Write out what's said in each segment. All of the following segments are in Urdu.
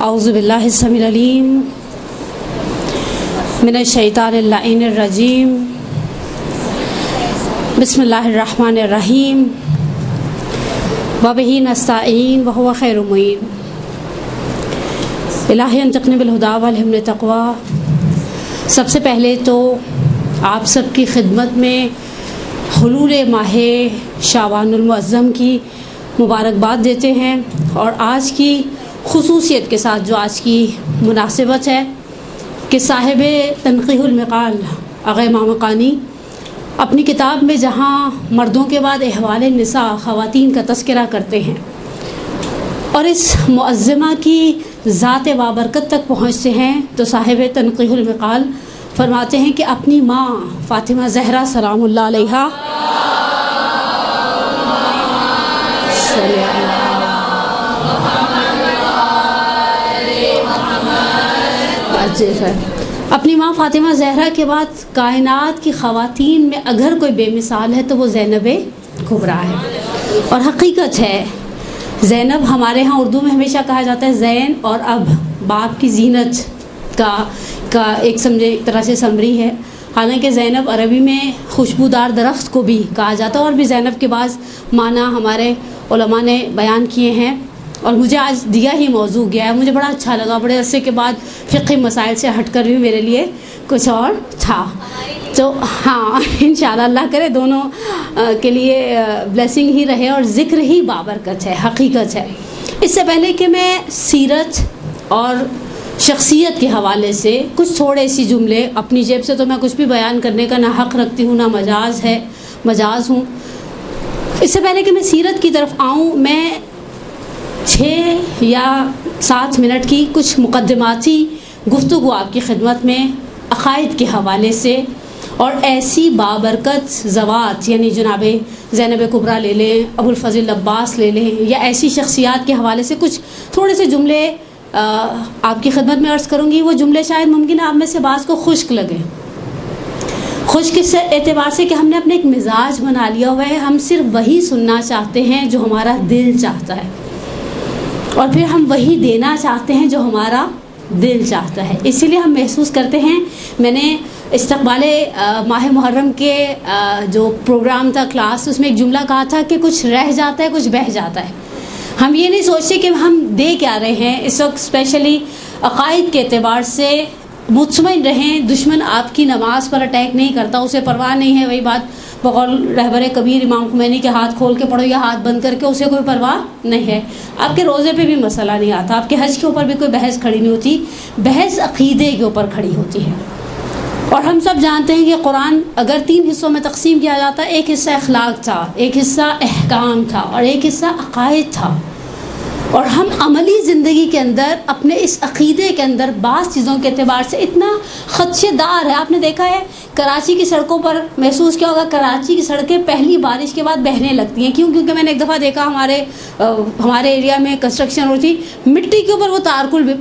اعوذ باللہ السمیع العلیم من الشیطان اللعین الرجیم بسم اللہ الرحمن الرحیم وبہ نستعین وہو خیر المعین الہی انطقنی بالہدی والہمنی التقوی۔ سب سے پہلے تو آپ سب کی خدمت میں حلول ماہ شعبان المعظم کی مبارکباد دیتے ہیں، اور آج کی خصوصیت کے ساتھ جو آج کی مناسبت ہے کہ صاحب تنقیح المقال آغا امام قانی اپنی کتاب میں جہاں مردوں کے بعد احوال نساء خواتین کا تذکرہ کرتے ہیں اور اس معظمہ کی ذات بابرکت تک پہنچتے ہیں، تو صاحب تنقیح المقال فرماتے ہیں کہ اپنی ماں فاطمہ زہرا سلام اللہ علیہا اپنی ماں فاطمہ زہرا کے بعد کائنات کی خواتین میں اگر کوئی بے مثال ہے تو وہ زینب کبریٰ ہے، اور حقیقت ہے زینب ہمارے ہاں اردو میں ہمیشہ کہا جاتا ہے زین اور اب باپ کی زینت کا ایک طرح سے سمری ہے، حالانکہ زینب عربی میں خوشبودار درخت کو بھی کہا جاتا ہے، اور بھی زینب کے بعض معنی ہمارے علماء نے بیان کیے ہیں، اور مجھے آج دیا ہی موضوع گیا ہے، مجھے بڑا اچھا لگا، بڑے عرصے کے بعد فقہی مسائل سے ہٹ کر بھی میرے لیے کچھ اور تھا، تو ہاں انشاءاللہ اللہ کرے دونوں کے لیے بلیسنگ ہی رہے اور ذکر ہی بابرکت ہے، حقیقت ہے۔ اس سے پہلے کہ میں سیرت اور شخصیت کے حوالے سے کچھ تھوڑے سی جملے، اپنی جیب سے تو میں کچھ بھی بیان کرنے کا نہ حق رکھتی ہوں نہ مجاز ہوں، اس سے پہلے کہ میں سیرت کی طرف آؤں، میں 6 یا 7 منٹ کی کچھ مقدماتی گفتگو آپ کی خدمت میں عقائد کے حوالے سے اور ایسی بابرکت ذوات، یعنی جناب زینب کبریٰ لے لیں، ابو الفضل عباس لے لیں، یا ایسی شخصیات کے حوالے سے کچھ تھوڑے سے جملے آپ کی خدمت میں عرض کروں گی۔ وہ جملے شاید ممکن ہے آپ میں سے بعض کو خشک لگے، خشک اس اعتبار سے کہ ہم نے اپنے ایک مزاج بنا لیا ہوا ہے، ہم صرف وہی سننا چاہتے ہیں جو ہمارا دل چاہتا ہے، اور پھر ہم وہی دینا چاہتے ہیں جو ہمارا دل چاہتا ہے۔ اسی لیے ہم محسوس کرتے ہیں، میں نے استقبال ماہ محرم کے جو پروگرام تھا کلاس، اس میں ایک جملہ کہا تھا کہ کچھ رہ جاتا ہے کچھ بہہ جاتا ہے۔ ہم یہ نہیں سوچتے کہ ہم دے کیا رہے ہیں اس وقت، اسپیشلی عقائد کے اعتبار سے مطمئن رہیں، دشمن آپ کی نماز پر اٹیک نہیں کرتا، اسے پرواہ نہیں ہے، وہی بات بقول رہبر کبیر امام خمینی کے ہاتھ کھول کے پڑھو یا ہاتھ بند کر کے، اسے کوئی پرواہ نہیں ہے۔ آپ کے روزے پہ بھی مسئلہ نہیں آتا، آپ کے حج کے اوپر بھی کوئی بحث کھڑی نہیں ہوتی، بحث عقیدے کے اوپر کھڑی ہوتی ہے۔ اور ہم سب جانتے ہیں کہ قرآن اگر 3 حصوں میں تقسیم کیا جاتا ہے، ایک حصہ اخلاق تھا، ایک حصہ احکام تھا، اور ایک حصہ عقائد تھا، اور ہم عملی زندگی کے اندر اپنے اس عقیدے کے اندر بعض چیزوں کے اعتبار سے اتنا خدشے دار ہے۔ آپ نے دیکھا ہے کراچی کی سڑکوں پر محسوس کیا ہوگا، کراچی کی سڑکیں پہلی بارش کے بعد بہنے لگتی ہیں، کیونکہ میں نے ایک دفعہ دیکھا ہمارے ایریا میں کنسٹرکشن ہو رہی تھی، مٹی کے اوپر وہ تارکل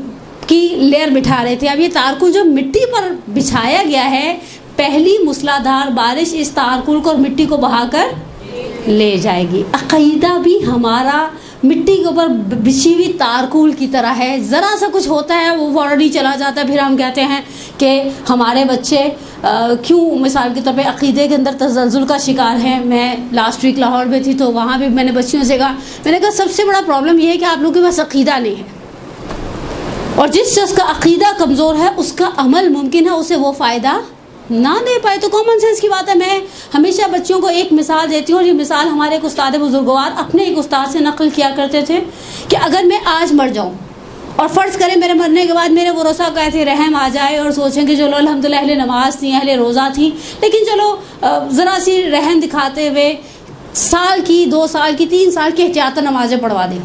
کی لیئر بٹھا رہے تھے۔ اب یہ تارکل جو مٹی پر بچھایا گیا ہے، پہلی موسلادھار بارش اس تارکل کو اور مٹی کو بہا کر لے جائے گی۔ عقیدہ بھی ہمارا مٹی کے اوپر بچھی ہوئی تارکول کی طرح ہے، ذرا سا کچھ ہوتا ہے وہ فوراً ہی چلا جاتا ہے، پھر ہم کہتے ہیں کہ ہمارے بچے کیوں مثال کے طور پہ عقیدے کے اندر تزلزل کا شکار ہیں۔ میں لاسٹ ویک لاہور میں تھی تو وہاں بھی میں نے بچیوں سے کہا، میں نے کہا سب سے بڑا پرابلم یہ ہے کہ آپ لوگوں کے پاس عقیدہ نہیں ہے، اور جس شخص کا عقیدہ کمزور ہے اس کا عمل ممکن ہے اسے وہ فائدہ نہ دے پائے۔ تو کامن سینس کی بات ہے، میں ہمیشہ بچوں کو ایک مثال دیتی ہوں، اور یہ مثال ہمارے ایک استاد بزرگوار اپنے ایک استاد سے نقل کیا کرتے تھے کہ اگر میں آج مر جاؤں اور فرض کریں میرے مرنے کے بعد میرے ورثاء کو ایسے رحم آ جائے اور سوچیں کہ چلو الحمدللہ اہل نماز تھیں، اہل روزہ تھیں، لیکن چلو ذرا سی رحم دکھاتے ہوئے سال کی 2 سال کی 3 سال کی احتیاطاً نمازیں پڑھوا دیں،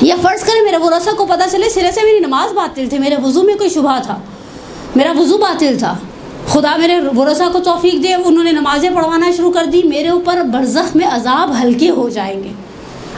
یا فرض کریں میرے ورثاء کو پتہ چلے سرے سے میری نماز باطل تھی، میرے وضو میں کوئی شبہ تھا، میرا وضو باطل تھا، خدا میرے ورثاء کو توفیق دے، انہوں نے نمازیں پڑھوانا شروع کر دی، میرے اوپر برزخ میں عذاب ہلکے ہو جائیں گے۔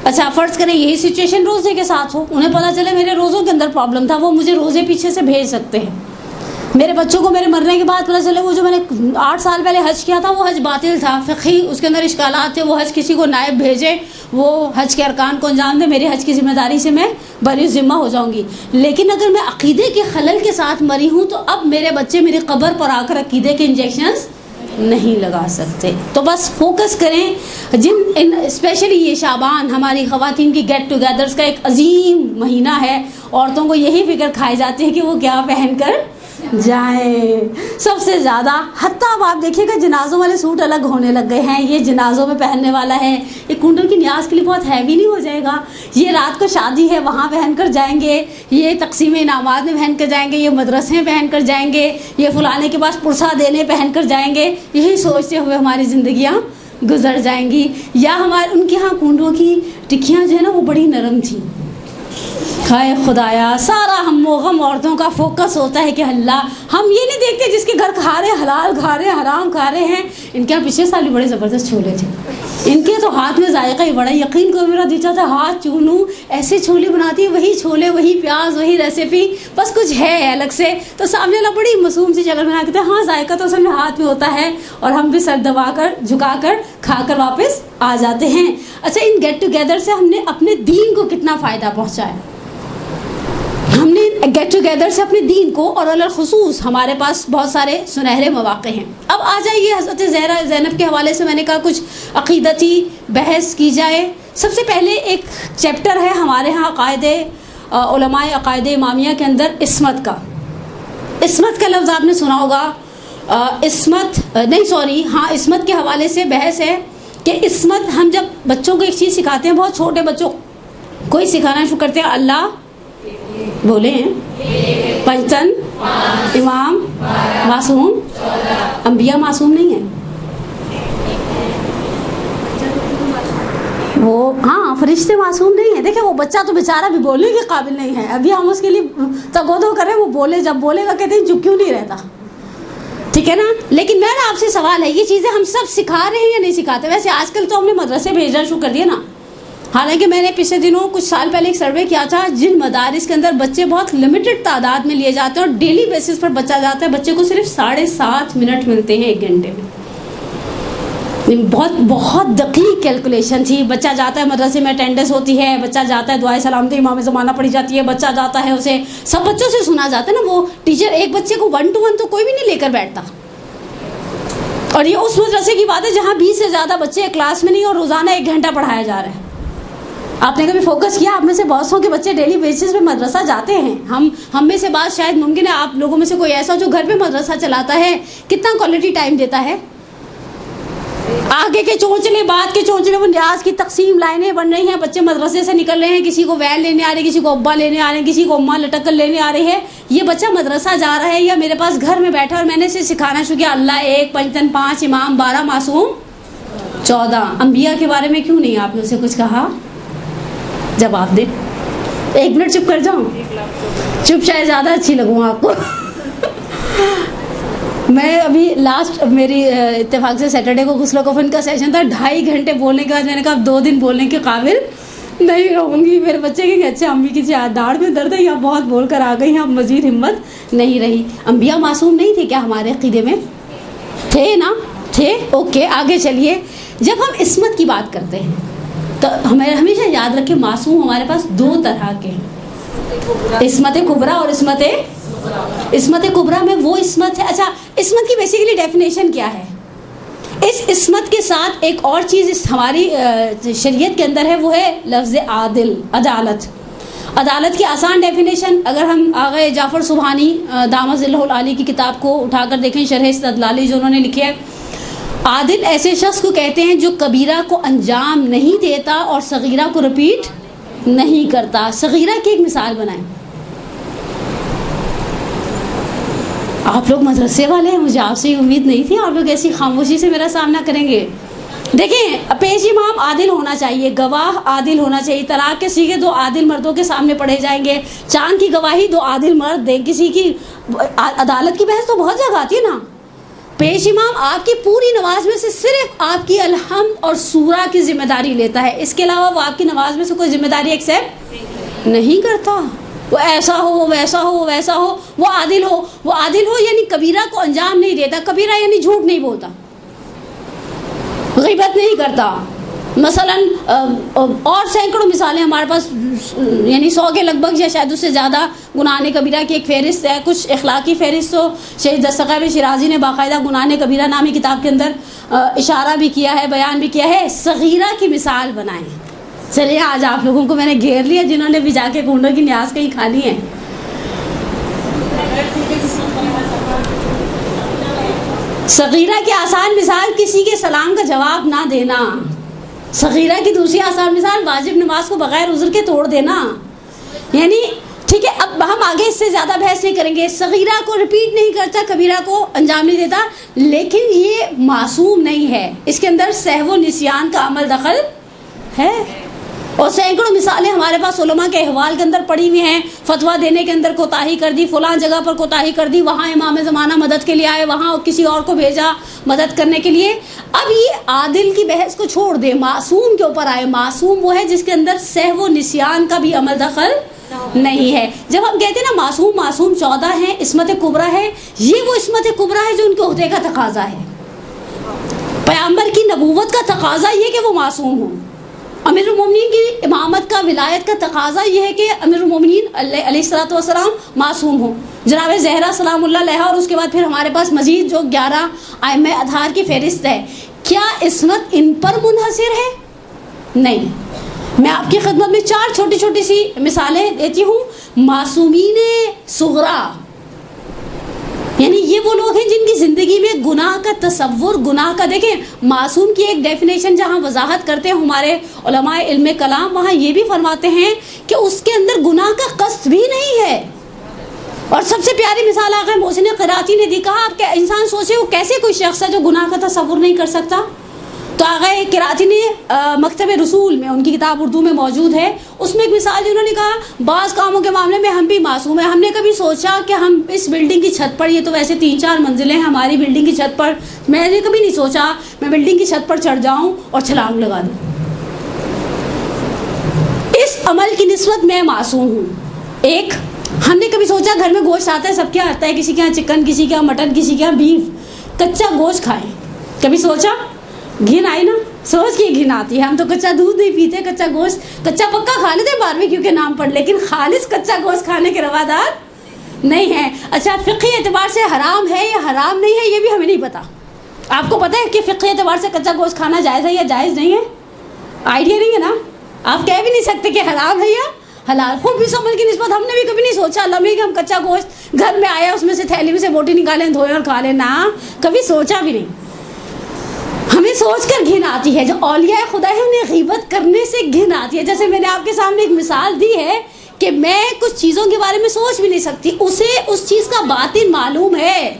اچھا فرض کریں یہی سچویشن روزے کے ساتھ ہو، انہیں پتہ چلے میرے روزوں کے اندر پرابلم تھا، وہ مجھے روزے پیچھے سے بھیج سکتے ہیں، میرے بچوں کو میرے مرنے کے بعد پتہ چلے وہ جو میں نے 8 سال پہلے حج کیا تھا وہ حج باطل تھا، فقہی اس کے اندر اشکالات تھے، وہ حج کسی کو نائب بھیجے، وہ حج کے ارکان کو انجام دے، میری حج کی ذمہ داری سے میں بری ذمہ ہو جاؤں گی. لیکن اگر میں عقیدے کے خلل کے ساتھ مری ہوں تو اب میرے بچے میری قبر پر آ کر عقیدے کے انجیکشنز نہیں لگا سکتے. تو بس فوکس کریں، اسپیشلی یہ شعبان ہماری خواتین کی گیٹ ٹوگیدرز کا ایک عظیم مہینہ ہے. عورتوں کو یہی فکر کھائی جاتی ہے کہ وہ کیا پہن کر جائیں سب سے زیادہ. حتیٰ اب آپ دیکھیے گا جنازوں والے سوٹ الگ ہونے لگ گئے ہیں، یہ جنازوں میں پہننے والا ہے، یہ کنڈل کی نیاز کے لیے بہت ہیوی نہیں ہو جائے گا، یہ رات کو شادی ہے وہاں پہن کر جائیں گے، یہ تقسیم انعامات میں پہن کر جائیں گے، یہ مدرسے میں پہن کر جائیں گے، یہ فلانے کے پاس پرسہ دینے پہن کر جائیں گے. یہی سوچتے ہوئے ہماری زندگیاں گزر جائیں گی. یا ہمارے ان کے ہاں کنڈوں کی ٹکیاں جو ہے نا وہ بڑی نرم تھیں. ہائے خدایا، سارا ہم و غم عورتوں کا فوکس ہوتا ہے کہ اللہ ہم یہ نہیں دیکھتے جس کے گھر کھا رہے حلال کھا رہے حرام کھا رہے ہیں. ان کے پچھلے سال بھی بڑے زبردست چھولے تھے، ان کے تو ہاتھ میں ذائقہ ہی بڑا، یقین کو میرا دیتا تھا ہاتھ چونوں ایسے چھولے بناتی، وہی چھولے وہی پیاز وہی ریسیپی، بس کچھ ہے الگ سے. تو سامنے والا بڑی معصوم سی شکل بنا کے ہاں ذائقہ تو اصل میں ہاتھ میں ہوتا ہے، اور ہم بھی سر دبا کر جھکا کر کھا کر واپس آ جاتے ہیں. اچھا، ان گیٹ ٹوگیدر سے ہم نے اپنے دین کو کتنا فائدہ پہنچایا؟ ہم نے گیٹ ٹوگیدر سے اپنے دین کو، اور خصوص ہمارے پاس بہت سارے سنہرے مواقع ہیں. اب آ جائیے حضرت زینب کے حوالے سے میں نے کہا کچھ عقیدتی بحث کی جائے. سب سے پہلے ایک چیپٹر ہے ہمارے ہاں عقائد علماء عقائد امامیہ کے اندر عصمت کا. عصمت کا لفظ آپ نے سنا ہوگا. عصمت کے حوالے سے بحث ہے کہ عصمت، ہم جب بچوں کو ایک چیز سکھاتے ہیں، بہت چھوٹے بچوں کو ہی سکھانا شروع کرتے ہیں، اللہ بولے ہیں، پنجتن، امام، معصوم. انبیاء معصوم نہیں ہیں، وہ ہاں فرشتے معصوم نہیں ہیں. دیکھیں وہ بچہ تو بیچارہ بھی بولنے کے قابل نہیں ہے، ابھی ہم اس کے لیے تگودو کریں وہ بولے، جب بولے گا کہتے ہیں چپ کیوں نہیں رہتا، ٹھیک ہے نا. لیکن میرا آپ سے سوال ہے، یہ چیزیں ہم سب سکھا رہے ہیں یا نہیں سکھاتے؟ ویسے آج کل تو ہم نے مدرسے بھیجنا شروع کر دیا نا. حالانکہ میں نے پچھلے دنوں کچھ سال پہلے ایک سروے کیا تھا، جن مدارس کے اندر بچے بہت لمیٹڈ تعداد میں لیے جاتے ہیں اور ڈیلی بیسس پر بچہ جاتا ہے، بچے کو صرف 7.5 منٹ ملتے ہیں 1 گھنٹے میں. بہت دقیق کیلکولیشن تھی. بچہ جاتا ہے مدرسے میں، اٹینڈنس ہوتی ہے، بچہ جاتا ہے، دعائے سلامتی امام زمانہ پڑھی جاتی ہے، بچہ جاتا ہے، اسے سب بچوں سے سنا جاتا ہے نا. وہ ٹیچر ایک بچے کو 1 to 1 تو کوئی بھی نہیں لے کر بیٹھتا. اور یہ اس مدرسے کی بات ہے جہاں 20 سے زیادہ بچے کلاس میں نہیں اور روزانہ 1 گھنٹہ پڑھایا جا رہا ہے. آپ نے کبھی فوکس کیا؟ آپ میں سے بہت سو کے بچے ڈیلی بیسس پہ مدرسہ جاتے ہیں. ہم میں سے بات شاید ممکن ہے آپ لوگوں میں سے کوئی ایسا جو گھر پہ مدرسہ چلاتا ہے، کتنا کوالٹی ٹائم دیتا ہے. آگے کے چونچلے بعد کے چونچلے، وہ نیاز کی تقسیم لائنیں بن رہی ہیں، بچے مدرسے سے نکل رہے ہیں، کسی کو وین لینے آ رہی ہے، کسی کو ابا لینے آ رہے ہیں، کسی کو اماں لٹک کر لینے آ رہی ہے. یہ بچہ مدرسہ جا رہا ہے یا میرے پاس گھر میں بیٹھا اور میں نے اسے سکھانا شروع کیا اللہ 1، پنجتن 5، امام 12، معصوم 14. انبیاء کے بارے میں کیوں نہیں آپ نے اسے کچھ کہا؟ جواب دے. 1 منٹ چپ کر جاؤں؟ چپ شاید زیادہ اچھی لگوں آپ کو. میں ابھی لاسٹ میری اتفاق سے سیٹرڈے کو غسل و کفن کا سیشن تھا، 2.5 گھنٹے بولنے کے بعد میں نے کہا 2 دن بولنے کے قابل نہیں رہوں گی. میرے بچے کہ اچھا امی کی داڑھ میں درد ہے یا بہت بول کر آ گئی ہیں، اب مزید ہمت نہیں رہی. انبیاء معصوم نہیں تھے کیا ہمارے عقیدے میں؟ تھے نا؟ تھے. اوکے آگے چلیے. جب ہم عصمت کی بات کرتے ہیں تو ہمیں ہمیشہ یاد رکھیں معصوم ہمارے پاس 2 طرح کے ہیں، عصمت کبریٰ اور عصمت کبریٰ میں وہ عصمت ہے. اچھا، عصمت کی بیسیکلی ڈیفینیشن کیا ہے؟ اس عصمت کے ساتھ ایک اور چیز اس ہماری شریعت کے اندر ہے، وہ ہے لفظ عادل، عدالت. عدالت کی آسان ڈیفینیشن اگر ہم آغا جعفر سبحانی دامت ظلہ العالی کی کتاب کو اٹھا کر دیکھیں، شرح استدلالی جو انہوں نے لکھی ہے، عادل ایسے شخص کو کہتے ہیں جو کبیرہ کو انجام نہیں دیتا اور صغیرہ کو رپیٹ نہیں کرتا. صغیرہ کی ایک مثال بنائیں. آپ لوگ مدرسے والے ہیں، مجھے آپ سے امید نہیں تھی آپ لوگ ایسی خاموشی سے میرا سامنا کریں گے. دیکھیں، پیش امام عادل ہونا چاہیے، گواہ عادل ہونا چاہیے. طلاق کے سیغے 2 عادل مردوں کے سامنے پڑھے جائیں گے. چاند کی گواہی 2 عادل مرد دیں. کسی کی عدالت کی بحث تو بہت جگہ آتی ہے نا. پیش امام آپ کی پوری نماز میں سے صرف آپ کی الحمد اور سورہ کی ذمہ داری لیتا ہے، اس کے علاوہ وہ آپ کی نماز میں سے کوئی ذمہ داری ایکسیپٹ نہیں کرتا. وہ ایسا ہو، وہ ویسا ہو، وہ ویسا ہو، وہ عادل ہو، وہ عادل ہو یعنی کبیرہ کو انجام نہیں دیتا، کبیرہ یعنی جھوٹ نہیں بولتا، غیبت نہیں کرتا مثلا، اور سینکڑوں مثالیں ہمارے پاس، یعنی 100 کے لگ بھگ یا شاید اس سے زیادہ گناہ کبیرہ کی ایک فہرست ہے، کچھ اخلاقی فہرست ہو. شہید دستگیر شیرازی نے باقاعدہ گناہ کبیرہ نامی کتاب کے اندر اشارہ بھی کیا ہے، بیان بھی کیا ہے. صغیرہ کی مثال بنائیں. چلیے آج آپ لوگوں کو میں نے گھیر لیا جنہوں نے بھی جا کے کنڈوں کی نیاز کہیں کھانی ہے. صغیرہ کی آسان مثال کسی کے سلام کا جواب نہ دینا. صغیرہ کی دوسری آسان مثال واجب نماز کو بغیر عذر کے توڑ دینا. یعنی ٹھیک ہے، اب ہم آگے اس سے زیادہ بحث نہیں کریں گے. صغیرہ کو ریپیٹ نہیں کرتا، کبیرہ کو انجام نہیں دیتا، لیکن یہ معصوم نہیں ہے، اس کے اندر سہو و نسیان کا عمل دخل ہے. اور سینکڑوں مثالیں ہمارے پاس علماء کے احوال کے اندر پڑی ہوئی ہیں. فتویٰ دینے کے اندر کوتاہی کر دی، فلاں جگہ پر کوتاہی کر دی، وہاں امام زمانہ مدد کے لیے آئے، وہاں کسی اور کو بھیجا مدد کرنے کے لیے. اب یہ عادل کی بحث کو چھوڑ دے، معصوم کے اوپر آئے. معصوم وہ ہے جس کے اندر سہو و نسیان کا بھی عمل دخل نہیں ہے. جب ہم کہتے ہیں نا معصوم 14 ہیں، عصمت کبریٰ ہے، یہ وہ عصمت کبریٰ ہے جو ان کے عہدے کا تقاضا ہے. پیغمبر کی نبوت کا تقاضا یہ کہ وہ معصوم ہوں. امیر المومنین کی امامت کا، ولایت کا تقاضا یہ ہے کہ امیر المومنین علیہ الصلوۃ والسلام معصوم ہوں. جناب زہرا سلام اللہ علیہا، اور اس کے بعد پھر ہمارے پاس مزید جو 11 ائمہ اطہار کی فہرست ہے. کیا عصمت ان پر منحصر ہے؟ نہیں. میں آپ کی خدمت میں 4 چھوٹی چھوٹی سی مثالیں دیتی ہوں. معصومین صغریٰ یعنی یہ وہ لوگ ہیں جن کی زندگی میں گناہ کا تصور، گناہ کا، دیکھیں معصوم کی ایک ڈیفینیشن جہاں وضاحت کرتے ہیں ہمارے علماء علم کلام، وہاں یہ بھی فرماتے ہیں کہ اس کے اندر گناہ کا قصد بھی نہیں ہے. اور سب سے پیاری مثال آقا محسن قراتی نے دی. کہا آپ کہ انسان سوچے وہ کیسے کوئی شخص ہے جو گناہ کا تصور نہیں کر سکتا. تو آقا قراتی نے مکتب رسول میں، ان کی کتاب اردو میں موجود ہے، اس میں ایک مثال انہوں نے کہا بعض کاموں کے معاملے میں ہم بھی معصوم ہیں. ہم نے کبھی سوچا کہ ہم اس بلڈنگ کی چھت پر، یہ تو ویسے 3-4 منزلیں ہیں ہماری بلڈنگ کی چھت پر، میں نے کبھی نہیں سوچا میں بلڈنگ کی چھت پر چڑھ جاؤں اور چھلانگ لگا دوں. اس عمل کی نسبت میں معصوم ہوں. ایک، ہم نے کبھی سوچا گھر میں گوشت آتا ہے، سب کیا آتا ہے، کسی کے یہاں چکن، کسی کے یہاں مٹن، کسی کے یہاں بیف، کچا گوشت کھائیں. کبھی سوچا؟ گھن آئی نا، سوچ کے گھن آتی ہے. ہم تو کچا دودھ نہیں پیتے، کچا گوشت، کچا پکا کھا لیتے باربیکیو کے نام پر، لیکن خالص کچا گوشت کھانے کے روادار نہیں ہیں. اچھا فقہی اعتبار سے حرام ہے یا حرام نہیں ہے یہ بھی ہمیں نہیں پتا. آپ کو پتہ ہے کہ فقہی اعتبار سے کچا گوشت کھانا جائز ہے یا جائز نہیں ہے؟ آئیڈیا نہیں ہے نا. آپ کہہ بھی نہیں سکتے کہ حرام ہے یا حلال. خوب اس عمل کی نسبت ہم نے بھی کبھی نہیں سوچا لمحے کہ ہم کچا گوشت گھر میں آیا اس میں سے تھیلی میں سے بوٹی نکالیں، دھوئیں اور کھا لیں. نا، کبھی سوچا بھی نہیں. ہمیں سوچ کر گھن آتی ہے. جو اولیاء خدا ہے انہیں غیبت کرنے سے گھن آتی ہے. جیسے میں نے آپ کے سامنے ایک مثال دی ہے کہ میں کچھ چیزوں کے بارے میں سوچ بھی نہیں سکتی، اسے اس چیز کا باطن معلوم ہے.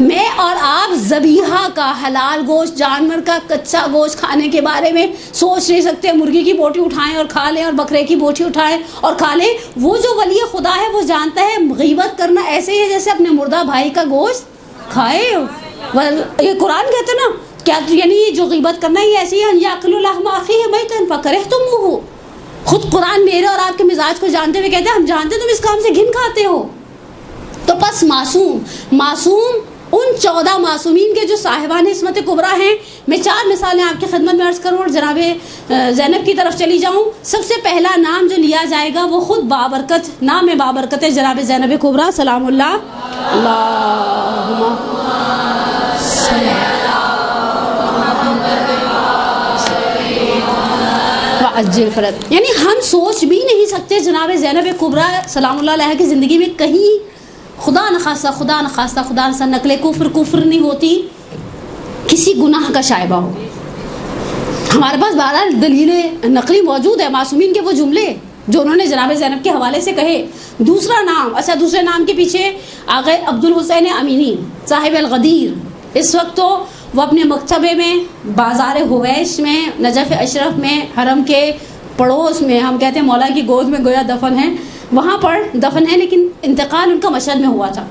میں اور آپ ذبیحہ کا، حلال گوشت، جانور کا کچا گوشت کھانے کے بارے میں سوچ نہیں سکتے. مرغی کی بوٹی اٹھائیں اور کھا لیں، اور بکرے کی بوٹی اٹھائیں اور کھا لیں. وہ جو ولی خدا ہے وہ جانتا ہے غیبت کرنا ایسے ہی ہے جیسے اپنے مردہ بھائی کا گوشت کھائے. یہ قرآن کہتے نا، کیا یعنی جو غیبت کرنا ہی ایسی ہے، یاکل لحم اخیہ میتا فکرہتموہ. خود قرآن میرے اور آپ کے مزاج کو جانتے ہوئے کہتے ہیں ہم جانتے تم اس کام سے گھن کھاتے ہو. تو پس معصوم ان 14 معصومین کے جو صاحبان عصمت کبریٰ ہیں. میں 4 مثالیں آپ کی خدمت میں عرض کروں اور جناب زینب کی طرف چلی جاؤں. سب سے پہلا نام جو لیا جائے گا وہ خود بابرکت، نام بابرکت ہے جناب زینب کبریٰ سلام اللہ. اللہم صلی وعجل فرج. یعنی ہم سوچ بھی نہیں سکتے جناب زینب کبریٰ سلام اللہ علیہ کی زندگی میں کہیں خدا نخواستہ نقل کفر نہیں ہوتی، کسی گناہ کا شائبہ ہو. ہمارے پاس بہرحال دلیل نقلی موجود ہے، معصومین کے وہ جملے جو انہوں نے جناب زینب کے حوالے سے کہے. دوسرا نام، اچھا دوسرے نام کے پیچھے آگے عبد الحسین امینی صاحب الغدیر. اس وقت تو وہ اپنے مکتبے میں، بازار ہویش میں، نجف اشرف میں، حرم کے پڑوس میں، ہم کہتے ہیں مولا کی گود میں گویا دفن ہیں، وہاں پر دفن ہے. لیکن انتقال ان کا مشہد میں ہوا تھا.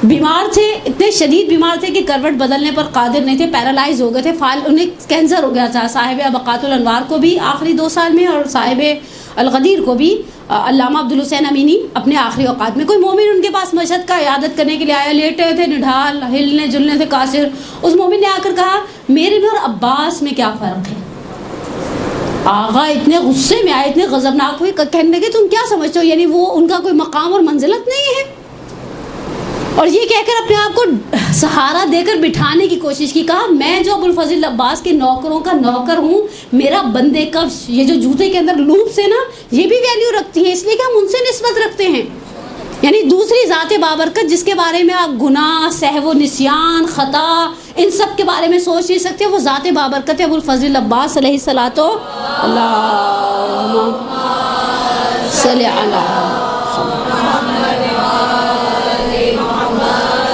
بیمار تھے، اتنے شدید بیمار تھے کہ کروٹ بدلنے پر قادر نہیں تھے، پیرالائز ہو گئے تھے، انہیں کینسر ہو گیا تھا. صاحب ابقات الانوار کو بھی آخری 2 سال میں اور صاحب الغدیر کو بھی علامہ عبدالحسین امینی اپنے آخری اوقات میں، کوئی مومن ان کے پاس مشہد کا عیادت کرنے کے لیے آیا، لیٹے تھے نڈھال، ہلنے جلنے سے قاصر. اس مومن نے آ کر کہا میرے میں اور عباس میں کیا فرق ہے؟ آغا اتنے غصے میں آئے، اتنے غضبناک ہوئے، کہنے لگے تم کیا سمجھتے ہو، یعنی وہ ان کا کوئی مقام اور منزلت نہیں ہے؟ اور یہ کہہ کر اپنے آپ کو سہارا دے کر بٹھانے کی کوشش کی. کہا میں جو ابوالفضل عباس کے نوکروں کا نوکر ہوں، میرا بندے کفش، یہ جو جوتے کے اندر لوپس ہیں نا، یہ بھی ویلیو رکھتی ہیں، اس لیے کہ ہم ان سے نسبت رکھتے ہیں. یعنی دوسری ذات بابرکت جس کے بارے میں آپ گناہ، سہو و نسیان، خطا، ان سب کے بارے میں سوچ نہیں سکتے، وہ ذات بابرکت ابوالفضل عباس علیہ الصلوۃ اللہم صلی علی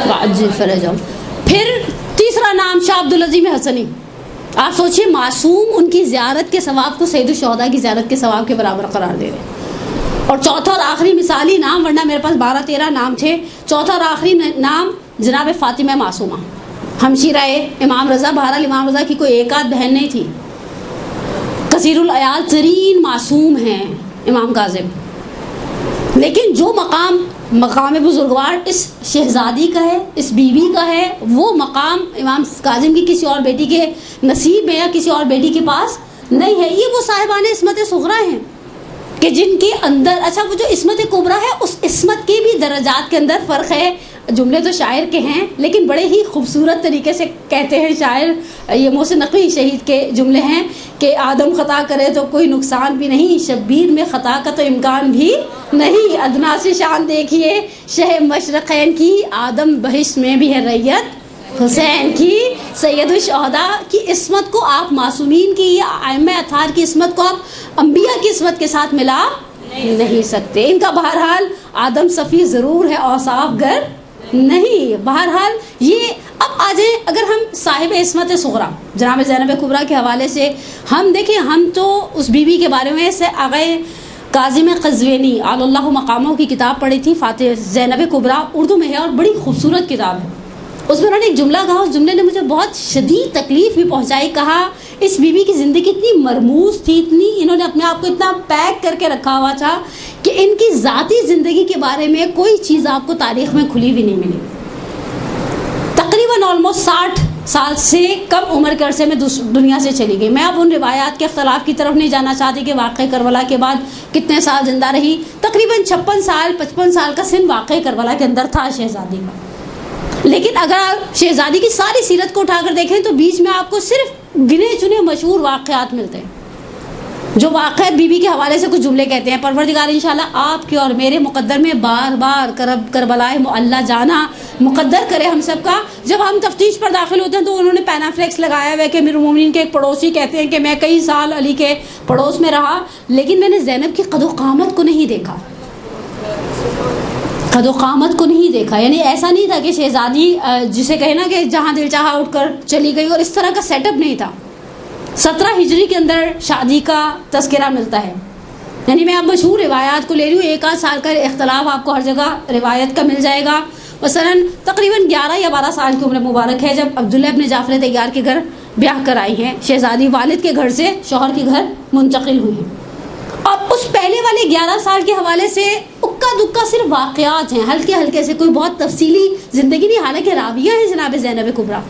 وعجل فرجہم. پھر تیسرا نام شاہ عبدالعظیم حسنی. آپ سوچئے معصوم ان کی زیارت کے ثواب کو سید الشہداء کی زیارت کے ثواب کے برابر قرار دے رہے. اور چوتھا اور آخری مثالی نام، ورنہ میرے پاس 12-13 نام تھے، چوتھا اور آخری نام جناب فاطمہ معصومہ، ہمشیرہ امام رضا. بہرحال امام رضا کی کوئی ایک آدھ بہن نہیں تھی، کثیر العیال ترین معصوم ہیں امام کاظم. لیکن جو مقام بزرگوار اس شہزادی کا ہے، اس بیوی کا ہے، وہ مقام امام کاظم کی کسی اور بیٹی کے نصیب میں یا کسی اور بیٹی کے پاس نہیں ہے. یہ وہ صاحبان عصمت صغریٰ ہیں کہ جن کے اندر، اچھا وہ جو عصمت کبریٰ ہے، اس عصمت کے بھی درجات کے اندر فرق ہے. جملے تو شاعر کے ہیں لیکن بڑے ہی خوبصورت طریقے سے کہتے ہیں شاعر، یہ محسن نقوی شہید کے جملے ہیں کہ آدم خطا کرے تو کوئی نقصان بھی نہیں، شبیر میں خطا کا تو امکان بھی نہیں. ادنا سے شان دیکھیے شہ مشرقین کی، آدم بہشت میں بھی ہے ریت حسین کی. سید الشہداء کی عصمت کو آپ معصومین کی یا ائمہ اطہار کی عصمت کو آپ انبیاء کی عصمت کے ساتھ ملا نہیں سکتے. ان کا بہرحال آدم صفی ضرور ہے، اوصاف گر نہیں. بہرحال یہ اب آ جائیں، اگر ہم صاحب عصمت صغریٰ جناب زینب کبریٰ کے حوالے سے ہم دیکھیں، ہم تو اس بیوی کے بارے میں سے آغا کاظم قزوینی علی اللہ مقاموں کی کتاب پڑھی تھی، فاتح زینب کبریٰ، اردو میں ہے اور بڑی خوبصورت کتاب ہے. اس میں انہوں نے ایک جملہ کہا، اس جملے نے مجھے بہت شدید تکلیف بھی پہنچائی. کہا اس بیوی کی زندگی اتنی مرموز تھی، اتنی انہوں نے اپنے آپ کو اتنا پیک کر کے رکھا ہوا تھا کہ ان کی ذاتی زندگی کے بارے میں کوئی چیز آپ کو تاریخ میں کھلی بھی نہیں ملی. تقریباً آلموسٹ 60 سال سے کم عمر کے عرصے میں دنیا سے چلی گئی. میں اب ان روایات کے اختلاف کی طرف نہیں جانا چاہتی کہ واقعہ کربلا کے بعد کتنے سال زندہ رہی. تقریباً 56 سال کا سن واقعہ کربلا کے اندر تھا شہزادی کا. لیکن اگر آپ شہزادی کی ساری سیرت کو اٹھا کر دیکھیں تو بیچ میں آپ کو صرف گنے چنے مشہور واقعات ملتے ہیں جو واقعہ بیوی کے حوالے سے کچھ جملے کہتے ہیں. پروردگار انشاءاللہ آپ کے اور میرے مقدر میں بار بار کربلائے معلیٰ جانا مقدر کرے ہم سب کا. جب ہم تفتیش پر داخل ہوتے ہیں تو انہوں نے پینافلیکس لگایا ہوا ہے کہ امیر المومنین کے ایک پڑوسی کہتے ہیں کہ میں کئی سال علی کے پڑوس میں رہا لیکن میں نے زینب کی قد و قامت کو نہیں دیکھا، قد و قامت کو نہیں دیکھا. یعنی ایسا نہیں تھا کہ شہزادی جسے کہے نا کہ جہاں دل چاہا اٹھ کر چلی گئی، اور اس طرح کا سیٹ اپ نہیں تھا. 17 ہجری کے اندر شادی کا تذکرہ ملتا ہے. یعنی میں اب مشہور روایات کو لے رہی ہوں، 1 سال کا اختلاف آپ کو ہر جگہ روایت کا مل جائے گا. مثلا تقریباً 11 یا 12 سال کی عمر مبارک ہے جب عبداللہ ابن جعفر طیار کے گھر بیاہ کر آئی ہیں. شہزادی والد کے گھر سے شوہر کے گھر منتقل ہوئی ہیں. اب اس پہلے والے 11 سال کے حوالے سے اکا دکا صرف واقعات ہیں، ہلکے ہلکے سے، کوئی بہت تفصیلی زندگی نہیں. حالانکہ راویہ ہیں جناب زینب کبریٰ،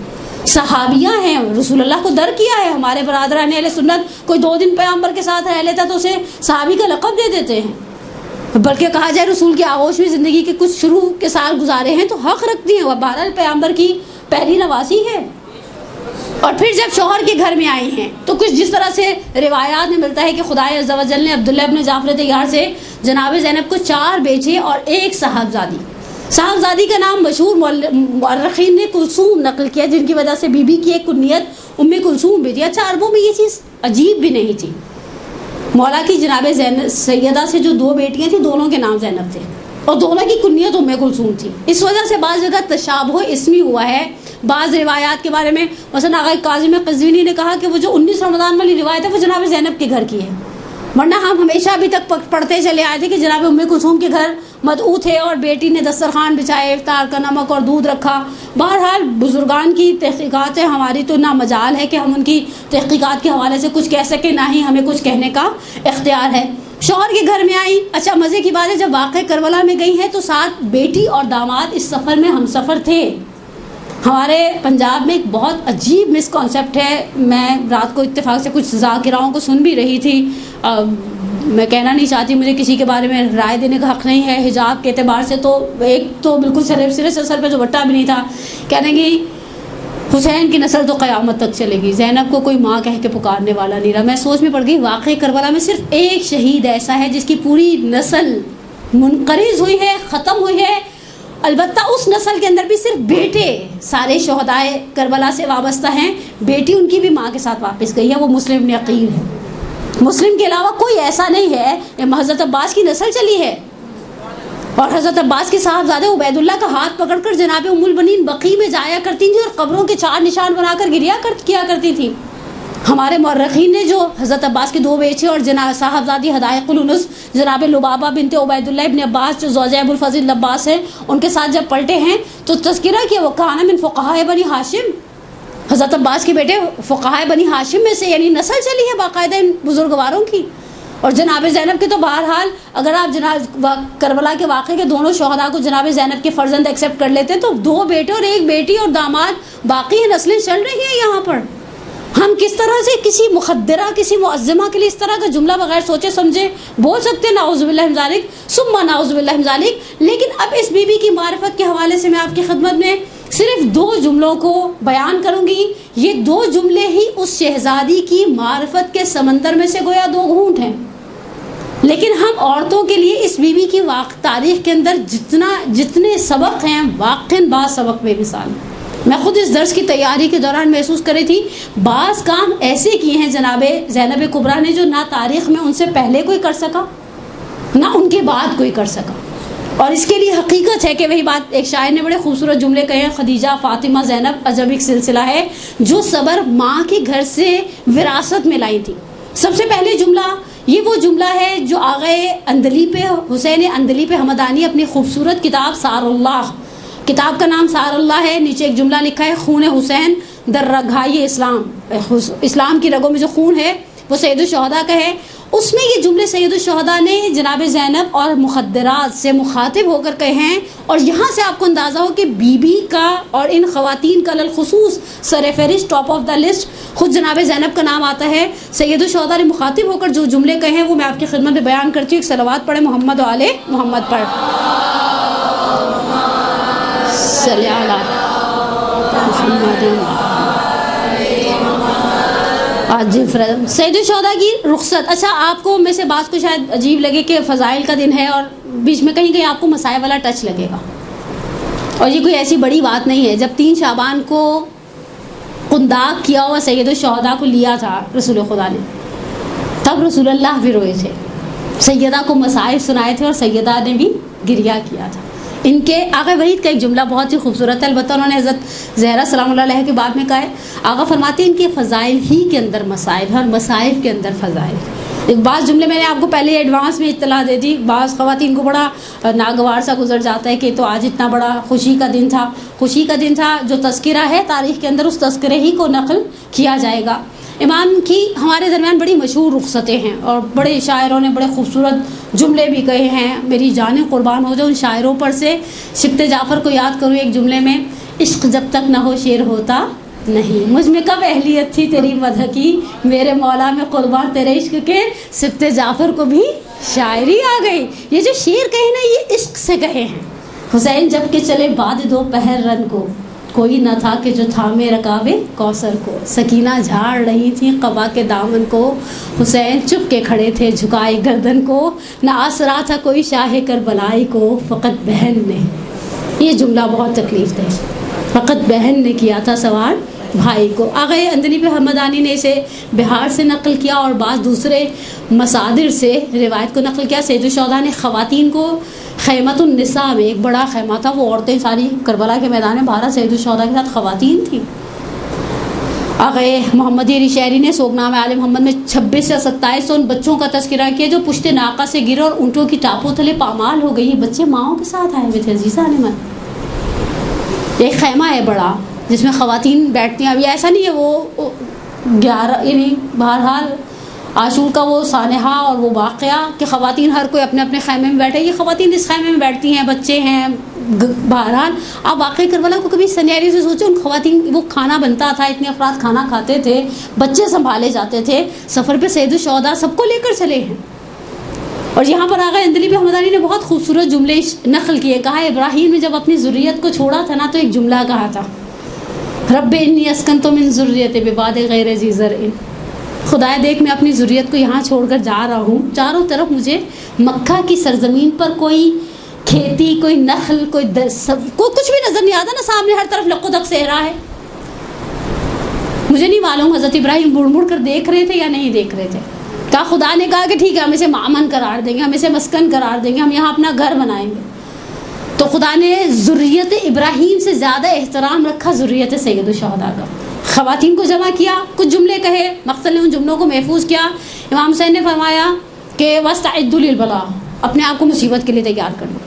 صحابیہ ہیں، رسول اللہ کو در کیا ہے. ہمارے برادران اہل سنت کوئی 2 دن پیغمبر کے ساتھ رہ لیتا تو اسے صحابی کا لقب دے دیتے ہیں، بلکہ کہا جائے رسول کی آغوش میں زندگی کے کچھ شروع کے سال گزارے ہیں تو حق رکھتی ہیں. وہ بہرحال پیغمبر کی پہلی نواسی ہے. اور پھر جب شوہر کے گھر میں آئی ہیں تو کچھ جس طرح سے روایات میں ملتا ہے کہ خدائے عز و جل نے عبداللہ ابن جعفر طیار سے جناب زینب کو 4 بیٹے اور 1 صاحبزادی. صاحبزادی کا نام مشہور مورخین نے کلثوم نقل کیا، جن کی وجہ سے بی بی کی ایک کنیت ام کلثوم بھی تھی. اچھا عربوں میں یہ چیز عجیب بھی نہیں تھی. مولا کی جناب سیدہ سے جو 2 بیٹیاں تھیں دونوں کے نام زینب تھے اور دونوں کی کنیت ام کلثوم تھی. اس وجہ سے بعض جگہ تشابہ اسمی ہوا ہے. بعض روایات کے بارے میں مثلا آغا کاظم قزوینی نے کہا کہ وہ جو 19 رمضان والی روایت ہے وہ جناب زینب کے گھر کی ہے، ورنہ ہم ہمیشہ ابھی تک پڑھتے چلے آئے تھے کہ جناب ام کلثوم کے گھر مدعو تھے اور بیٹی نے دسترخوان بچھائے، افطار کا نمک اور دودھ رکھا. بہرحال بزرگان کی تحقیقات ہیں، ہماری تو نہ مجال ہے کہ ہم ان کی تحقیقات کے حوالے سے کچھ کہہ سکیں، نہ ہی ہمیں کچھ کہنے کا اختیار ہے. شوہر کے گھر میں آئیں. اچھا مزے کی بات ہے جب واقع کربلا میں گئی ہیں تو ساتھ بیٹی اور داماد اس سفر میں ہم سفر تھے. ہمارے پنجاب میں ایک بہت عجیب مس کانسیپٹ ہے. میں رات کو اتفاق سے کچھ ذاکراؤں کو سن بھی رہی تھی. میں کہنا نہیں چاہتی, مجھے کسی کے بارے میں رائے دینے کا حق نہیں ہے. حجاب کے اعتبار سے تو ایک تو بالکل سرے سے سر پہ دوپٹہ بھی نہیں تھا. کہنے گی حسین کی نسل تو قیامت تک چلے گی, زینب کو کوئی ماں کہہ کے پکارنے والا نہیں رہا. میں سوچ میں پڑ گئی واقعی کربلا میں صرف ایک شہید ایسا ہے جس کی پوری نسل منقرض ہوئی ہے, ختم ہوئی ہے. البتہ اس نسل کے اندر بھی صرف بیٹے سارے شہدائے کربلا سے وابستہ ہیں. بیٹی ان کی بھی ماں کے ساتھ واپس گئی ہے, وہ مسلم بن عقیل ہے. مسلم کے علاوہ کوئی ایسا نہیں ہے. حضرت عباس کی نسل چلی ہے, اور حضرت عباس کے صاحبزادے عبید اللہ کا ہاتھ پکڑ کر جناب ام البنین بقیع میں جایا کرتی تھیں اور قبروں کے 4 نشان بنا کر کیا کرتی تھیں. ہمارے مورخین نے جو حضرت عباس کے 2 بیٹے اور جناب صاحبزادی حدائق الانس جناب لبابہ بنت عبید اللہ ابن عباس جو زوجہ ابو الفضل عباس ہیں, ان کے ساتھ جب پلٹے ہیں تو تذکرہ کیا وہ کان من فقہاء بنی ہاشم. حضرت عباس کے بیٹے فقہاء بنی ہاشم میں سے, یعنی نسل چلی ہے باقاعدہ ان بزرگواروں کی. اور جناب زینب کے تو بہرحال اگر آپ جناب کربلا کے واقعے کے دونوں شہداء کو جناب زینب کے فرزند ایکسیپٹ کر لیتے تو 2 بیٹے اور 1 بیٹی اور داماد باقی ہیں, نسلیں چل رہی ہیں یہاں پر. ہم کس طرح سے کسی مخدرہ کسی معظمہ کے لیے اس طرح کا جملہ بغیر سوچے سمجھے بول سکتے ہیں؟ نعوذ باللہ من ذالک ثم نعوذ باللہ من ذالک. لیکن اب اس بی بی کی معرفت کے حوالے سے میں آپ کی خدمت میں صرف 2 جملوں کو بیان کروں گی. یہ 2 جملے ہی اس شہزادی کی معرفت کے سمندر میں سے گویا 2 گھونٹ ہیں. لیکن ہم عورتوں کے لیے اس بی بی کی تاریخ کے اندر جتنے سبق ہیں واقعاً بعض سبق بے مثال. میں خود اس درس کی تیاری کے دوران محسوس کر رہی تھی بعض کام ایسے کیے ہیں جناب زینب کبریٰ نے جو نہ تاریخ میں ان سے پہلے کوئی کر سکا نہ ان کے بعد کوئی کر سکا. اور اس کے لیے حقیقت ہے کہ وہی بات ایک شاعر نے بڑے خوبصورت جملے کہے ہیں, خدیجہ فاطمہ زینب عجب ایک سلسلہ ہے جو صبر ماں کے گھر سے وراثت میں لائی تھی. سب سے پہلے جملہ یہ وہ جملہ ہے جو آغائے اندلیب حسین اندلیب حمدانی اپنی خوبصورت کتاب سار اللہ, کتاب کا نام سار اللہ ہے, نیچے ایک جملہ لکھا ہے خون حسین در رگھائی اسلام. اسلام کی رگوں میں جو خون ہے وہ سید الشہداء کا ہے. اس میں یہ جملے سید الشہداء نے جناب زینب اور مخدرات سے مخاطب ہو کر کہے ہیں. اور یہاں سے آپ کو اندازہ ہو کہ بی بی کا اور ان خواتین کا للخصوص سر فہرست ٹاپ آف دا لسٹ خود جناب زینب کا نام آتا ہے. سید الشہداء نے مخاطب ہو کر جو جملے کہے ہیں وہ میں آپ کی خدمت میں بیان کرتی ہوں. ایک صلوات پڑھے محمد و آل محمد پر صلی اللہ محمد. سید الشہداء کی رخصت. اچھا آپ کو میں سے بعض کو شاید عجیب لگے کہ فضائل کا دن ہے اور بیچ میں کہیں آپ کو مسائل والا ٹچ لگے گا, اور یہ کوئی ایسی بڑی بات نہیں ہے. جب 3 شعبان کو قنداق کیا ہوا سید الشہداء کو لیا تھا رسول خدا نے, تب رسول اللہ بھی روئے تھے, سیدہ کو مسائل سنائے تھے اور سیدہ نے بھی گریہ کیا تھا. ان کے آقا ولید کا ایک جملہ بہت ہی خوبصورت ہے, البتہ انہوں نے حضرت زہرا سلام اللہ علیہ کے بعد میں کہا ہے. آقا فرماتے ہیں ان کے فضائل ہی کے اندر مسائل اور مسائل کے اندر فضائل. ایک بعض جملے میں نے آپ کو پہلے ایڈوانس میں اطلاع دے دی. بعض خواتین کو بڑا ناگوار سا گزر جاتا ہے کہ تو آج اتنا بڑا خوشی کا دن تھا. خوشی کا دن تھا جو تذکرہ ہے تاریخ کے اندر اس تذکرے ہی کو نقل کیا جائے گا. امام کی ہمارے درمیان بڑی مشہور رخصتیں ہیں اور بڑے شاعروں نے بڑے خوبصورت جملے بھی کہے ہیں. میری جانیں قربان ہو جاؤ ان شاعروں پر سے. شبت جعفر کو یاد کروں ایک جملے میں, عشق جب تک نہ ہو شعر ہوتا نہیں, مجھ میں کب اہلیت تھی تیری مدح کی, میرے مولا میں قربان تیرے عشق کے. شبت جعفر کو بھی شاعری آ گئی. یہ جو شعر کہے نا یہ عشق سے کہے ہیں. حسین جب کہ چلے بعد 2 پہر رن کو, کوئی نہ تھا کہ جو تھامے رکاب کوثر کو. سکینہ جھاڑ رہی تھی قبا کے دامن کو, حسین چپ کے کھڑے تھے جھکائے گردن کو. نہ آسرا تھا کوئی شاہ کربلائی کو, فقط بہن نے. یہ جملہ بہت تکلیف دہ, فقط بہن نے کیا تھا سوار بھائی کو. آغائے اندلیب حمدانی نے اسے بہار سے نقل کیا اور بعض دوسرے مصادر سے روایت کو نقل کیا. سید الشہداء نے خواتین کو خیمت النساء میں, ایک بڑا خیمہ تھا, وہ عورتیں ساری کربلا کے میدان میں باہر سید الشہداء کے ساتھ خواتین تھیں. آغائے محمد علی شہری نے سوگنامہ آل محمد میں 26 سے 27 ان بچوں کا تذکرہ کیا جو پشت ناقہ سے گرے اور اونٹوں کی ٹاپوں تلے پامال ہو گئی. یہ بچے ماؤں کے ساتھ آئے ہوئے تھے عزیزہ نے. ایک خیمہ ہے بڑا جس میں خواتین بیٹھتی ہیں. ابھی ایسا نہیں ہے وہ 11 یعنی بہرحال عاشور کا وہ سانحہ اور وہ واقعہ کہ خواتین ہر کوئی اپنے اپنے خیمے میں بیٹھے. یہ خواتین اس خیمے میں بیٹھتی ہیں, بچے ہیں. بہرحال آپ واقعہ کربلا کو کبھی سینیریو سے سوچیں, ان خواتین وہ کھانا بنتا تھا, اتنے افراد کھانا کھاتے تھے, بچے سنبھالے جاتے تھے, سفر پہ سید الشہداء سب کو لے کر چلے ہیں. اور یہاں پر آقا اندلیبی حمدانی نے بہت خوبصورت جملے نقل کیے. کہا ابراہیم نے جب اپنی ذریت کو چھوڑا تھا نا تو ایک جملہ کہا تھا, رب انی اسکنت من ذریتی بواد غیر ذی زرع. خدایا دیکھ میں اپنی ذریت کو یہاں چھوڑ کر جا رہا ہوں, چاروں طرف مجھے مکہ کی سرزمین پر کوئی کھیتی, کوئی نخل, کوئی کچھ بھی نظر نہیں آتا نا, سامنے ہر طرف لقدق صحرا ہے. مجھے نہیں معلوم حضرت ابراہیم مڑ مڑ کر دیکھ رہے تھے یا نہیں دیکھ رہے تھے. کہا خدا نے کہا کہ ٹھیک ہے ہم اسے مامن قرار دیں گے, ہم اسے مسکن قرار دیں گے, ہم یہاں اپنا گھر بنائیں گے. تو خدا نے ذریت ابراہیم سے زیادہ احترام رکھا ذریت سید الشہداء کا. خواتین کو جمع کیا, کچھ جملے کہے, مقتل نے ان جملوں کو محفوظ کیا. امام حسین نے فرمایا کہ وَاسْتَعِدُّوا لِلْبَلَاءِ, اپنے آپ کو مصیبت کے لیے تیار کر لو.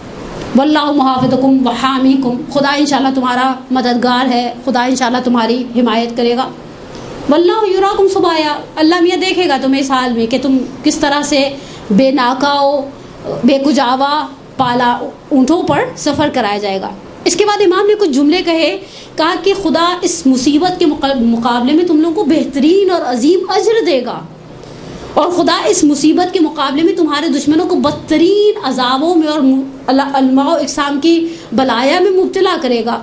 وَاللَّهُ مُحَافِظُكُمْ وَحَامِيكُمْ, خدا انشاءاللہ تمہارا مددگار ہے, خدا انشاءاللہ تمہاری حمایت کرے گا. وَاللَّهُ يُرَاكُمْ صُبَاحًا, اللہ میاں دیکھے گا تمہیں اس حال میں کہ تم کس طرح سے بے ناکاؤ, بے کجاوا پالا اونٹوں پر سفر کرایا جائے گا. اس کے بعد امام نے کچھ جملے کہے, کہا کہ خدا اس مصیبت کے مقابلے میں تم لوگوں کو بہترین اور عظیم اجر دے گا, اور خدا اس مصیبت کے مقابلے میں تمہارے دشمنوں کو بدترین عذابوں میں اور انواع و اقسام کی بلایا میں مبتلا کرے گا.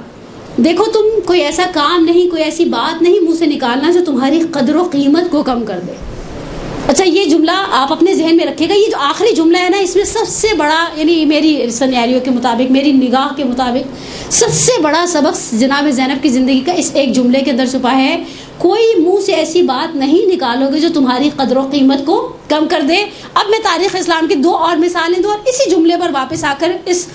دیکھو تم کوئی ایسا کام نہیں, کوئی ایسی بات نہیں منہ سے نکالنا جو تمہاری قدر و قیمت کو کم کر دے. اچھا یہ جملہ آپ اپنے ذہن میں رکھیے گا, یہ جو آخری جملہ ہے نا اس میں سب سے بڑا, یعنی میری سینیریو کے مطابق, میری نگاہ کے مطابق سب سے بڑا سبق جناب زینب کی زندگی کا اس ایک جملے کے اندر چھپا ہے. کوئی منہ سے ایسی بات نہیں نکالو گے جو تمہاری قدر و قیمت کو کم کر دے. اب میں تاریخ اسلام کی 2 اور مثالیں دوں اور اسی جملے پر واپس آ کر اس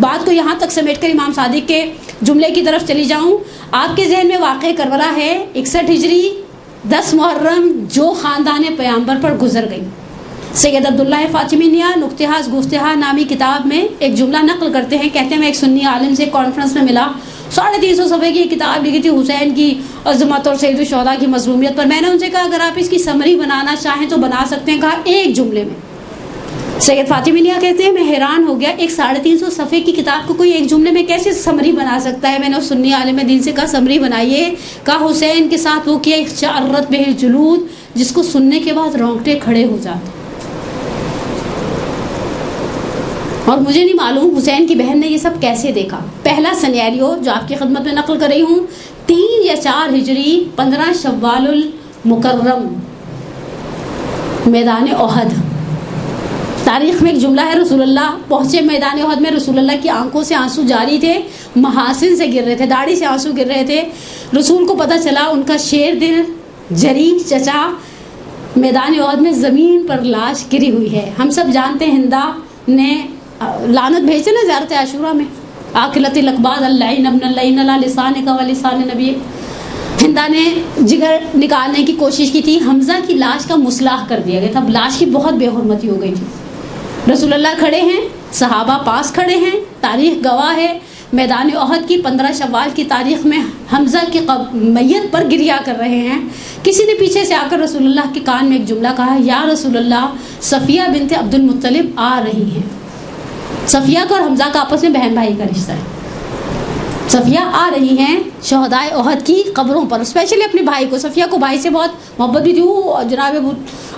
بات کو یہاں تک سمیٹ کر امام صادق کے جملے کی طرف چلی جاؤں. آپ کے ذہن میں واقع کربلا ہے 61 ہجری 10 محرم جو خاندان پیامبر پر گزر گئی. سید عبداللہ فاطمی نیا نکتہاز گفتہا نامی کتاب میں ایک جملہ نقل کرتے ہیں. کہتے ہیں میں ایک سنی عالم سے کانفرنس میں ملا, 350 صفحے کی کتاب لکھی تھی حسین کی عظمت اور سید الشہداء کی مظلومیت پر. میں نے ان سے کہا اگر آپ اس کی سمری بنانا چاہیں تو بنا سکتے ہیں. کہا ایک جملے میں. سید فاطمی نیا کہتے ہیں میں حیران ہو گیا, ایک 350 صفحے کی کتاب کو کوئی ایک جملے میں کیسے سمری بنا سکتا ہے. میں نے اس سنی عالم دین سے کہا سمری بنائیے. کہا حسین کے ساتھ وہ کیا اخشعرت بہ الجلود, جس کو سننے کے بعد رونگٹے کھڑے ہو جاتے. اور مجھے نہیں معلوم حسین کی بہن نے یہ سب کیسے دیکھا. پہلا سینیریو جو آپ کی خدمت میں نقل کر رہی ہوں, 3 یا 4 ہجری 15 شوال المکرم, میدان احد. تاریخ میں ایک جملہ ہے, رسول اللہ پہنچے میدان احد میں, رسول اللہ کی آنکھوں سے آنسو جاری تھے, محاسن سے گر رہے تھے, داڑھی سے آنسو گر رہے تھے. رسول کو پتہ چلا ان کا شیر دل جری چچا میدان احد میں زمین پر لاش گری ہوئی ہے. ہم سب جانتے ہیں ہندا نے لعنت بھیجے نا زیارت عاشورہ میں, آکلت الاقباد اللعین ابن اللعین لا لسان کا و لسان نبی. ہندا نے جگر نکالنے کی کوشش کی تھی, حمزہ کی لاش کا مصلاح کر دیا گیا تھا, لاش کی بہت بے حرمتی ہو گئی تھی. رسول اللہ کھڑے ہیں, صحابہ پاس کھڑے ہیں, تاریخ گواہ ہے. میدان احد کی 15 شوال کی تاریخ میں حمزہ کی میت پر گریا کر رہے ہیں. کسی نے پیچھے سے آ کر رسول اللہ کے کان میں ایک جملہ کہا, یا رسول اللہ صفیہ بنت عبد المطلب آ رہی ہیں. صفیہ کا اور حمزہ کا آپس میں بہن بھائی کا رشتہ ہے. صفیہ آ رہی ہیں شہدائے احد کی قبروں پر, اسپیشلی اپنے بھائی کو. صفیہ کو بھائی سے بہت محبت بھی تھی, وہ جناب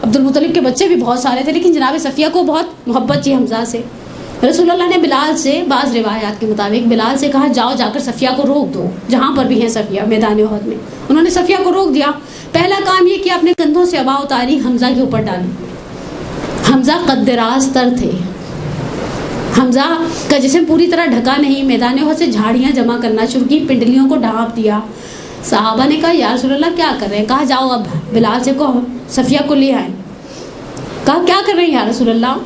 عبد المطلب کے بچے بھی بہت سارے تھے, لیکن جناب صفیہ کو بہت محبت تھی حمزہ سے. رسول اللہ نے بلال سے, بعض روایات کے مطابق بلال سے کہا جاؤ جا کر صفیہ کو روک دو, جہاں پر بھی ہیں صفیہ میدان احد میں. انہوں نے صفیہ کو روک دیا. پہلا کام یہ کہ اپنے کندھوں سے ابا اتاری, حمزہ کے اوپر ڈالی. حمزہ قد دراز تر تھے, حمزہ کا جسم پوری طرح ڈھکا نہیں. میدان احد سے جھاڑیاں جمع کرنا شروع کی, پنڈلیوں کو ڈھانپ دیا. صحابہ نے کہا یا رسول اللہ کیا کر رہے ہیں. کہا جاؤ اب بلال سے کہو صفیہ کو لے آئیں. کہا کیا کر رہے ہیں یا رسول اللہ.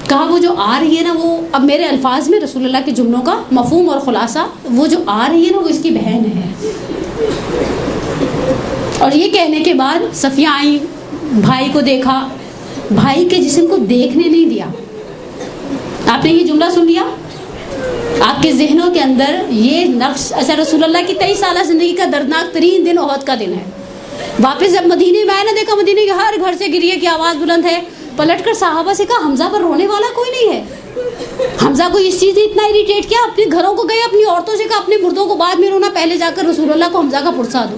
کہا وہ جو آ رہی ہے نا, وہ اب میرے الفاظ میں رسول اللہ کے جملوں کا مفہوم اور خلاصہ, وہ جو آ رہی ہے نا وہ اس کی بہن ہے. اور یہ کہنے کے بعد صفیہ آئیں, بھائی کو دیکھا, بھائی کے جسم کو دیکھنے نہیں دیا. آپ نے یہ جملہ سن لیا, آپ کے ذہنوں کے اندر یہ نقش. اچھا رسول اللہ کی 23 سالہ زندگی کا دردناک ترین دن احد کا دن ہے. واپس جب مدینے میں آئے نا، دیکھا مدینے کے ہر گھر سے گریے کی آواز بلند ہے. پلٹ کر صحابہ سے کہا حمزہ پر رونے والا کوئی نہیں ہے. حمزہ کو اس چیز نے اتنا اریٹیٹ کیا، اپنے گھروں کو گئے، اپنی عورتوں سے کہا اپنے مردوں کو بعد میں رونا، پہلے جا کر رسول اللہ کو حمزہ کا پرسہ دو.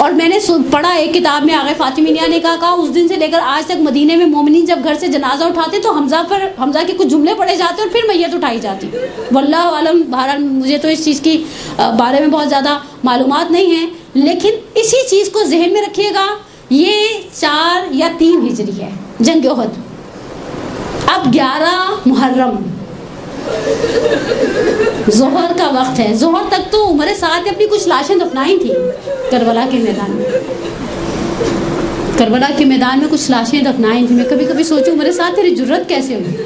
اور میں نے پڑھا ایک کتاب میں، آغا فاطمی میاں نے کہا اس دن سے لے کر آج تک مدینے میں مومنین جب گھر سے جنازہ اٹھاتے تو حمزہ کے کچھ جملے پڑھے جاتے اور پھر میت اٹھائی جاتی. واللہ عالم، بہرحال مجھے تو اس چیز کی بارے میں بہت زیادہ معلومات نہیں ہیں، لیکن اسی چیز کو ذہن میں رکھیے گا. یہ 4 یا 3 ہجری ہے جنگ احد. اب 11 محرم ظہر کا وقت ہے. ظہر تک تو عمر سعد نے اپنی کچھ لاشیں دفنائی تھیں کربلا کے میدان میں. کربلا کے میدان میں کچھ لاشیں دفنائی تھیں. میں کبھی کبھی سوچوں عمر سعد تیری جرت کیسے ہوئی.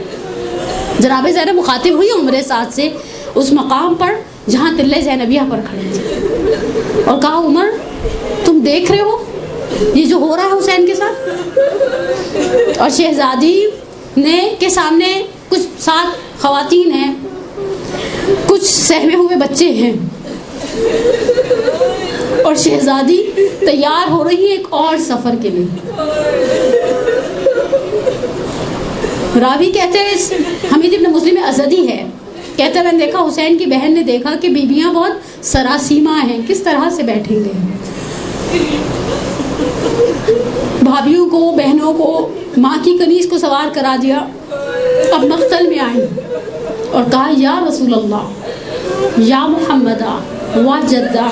جناب زینب مخاطب ہوئی عمر سعد سے اس مقام پر جہاں تلے زینبیہ پر کھڑے تھے، اور کہا عمر تم دیکھ رہے ہو یہ جو ہو رہا ہے حسین کے ساتھ. اور شہزادی نے کے سامنے کچھ 7 خواتین ہیں، کچھ سہمے ہوئے بچے ہیں، اور شہزادی تیار ہو رہی ہے ایک اور سفر کے لیے. راوی کہتے ہیں، حمید ابن مسلم ازدی ہے، کہتے ہیں میں نے دیکھا حسین کی بہن نے دیکھا کہ بیویاں بہت سراسیمہ ہیں، کس طرح سے بیٹھیں گے. بھابھیوں کو، بہنوں کو ماں کی کنیز کو سوار کرا دیا. اب مقتل میں آئی اور کہا یا رسول اللہ یا محمد و جدہ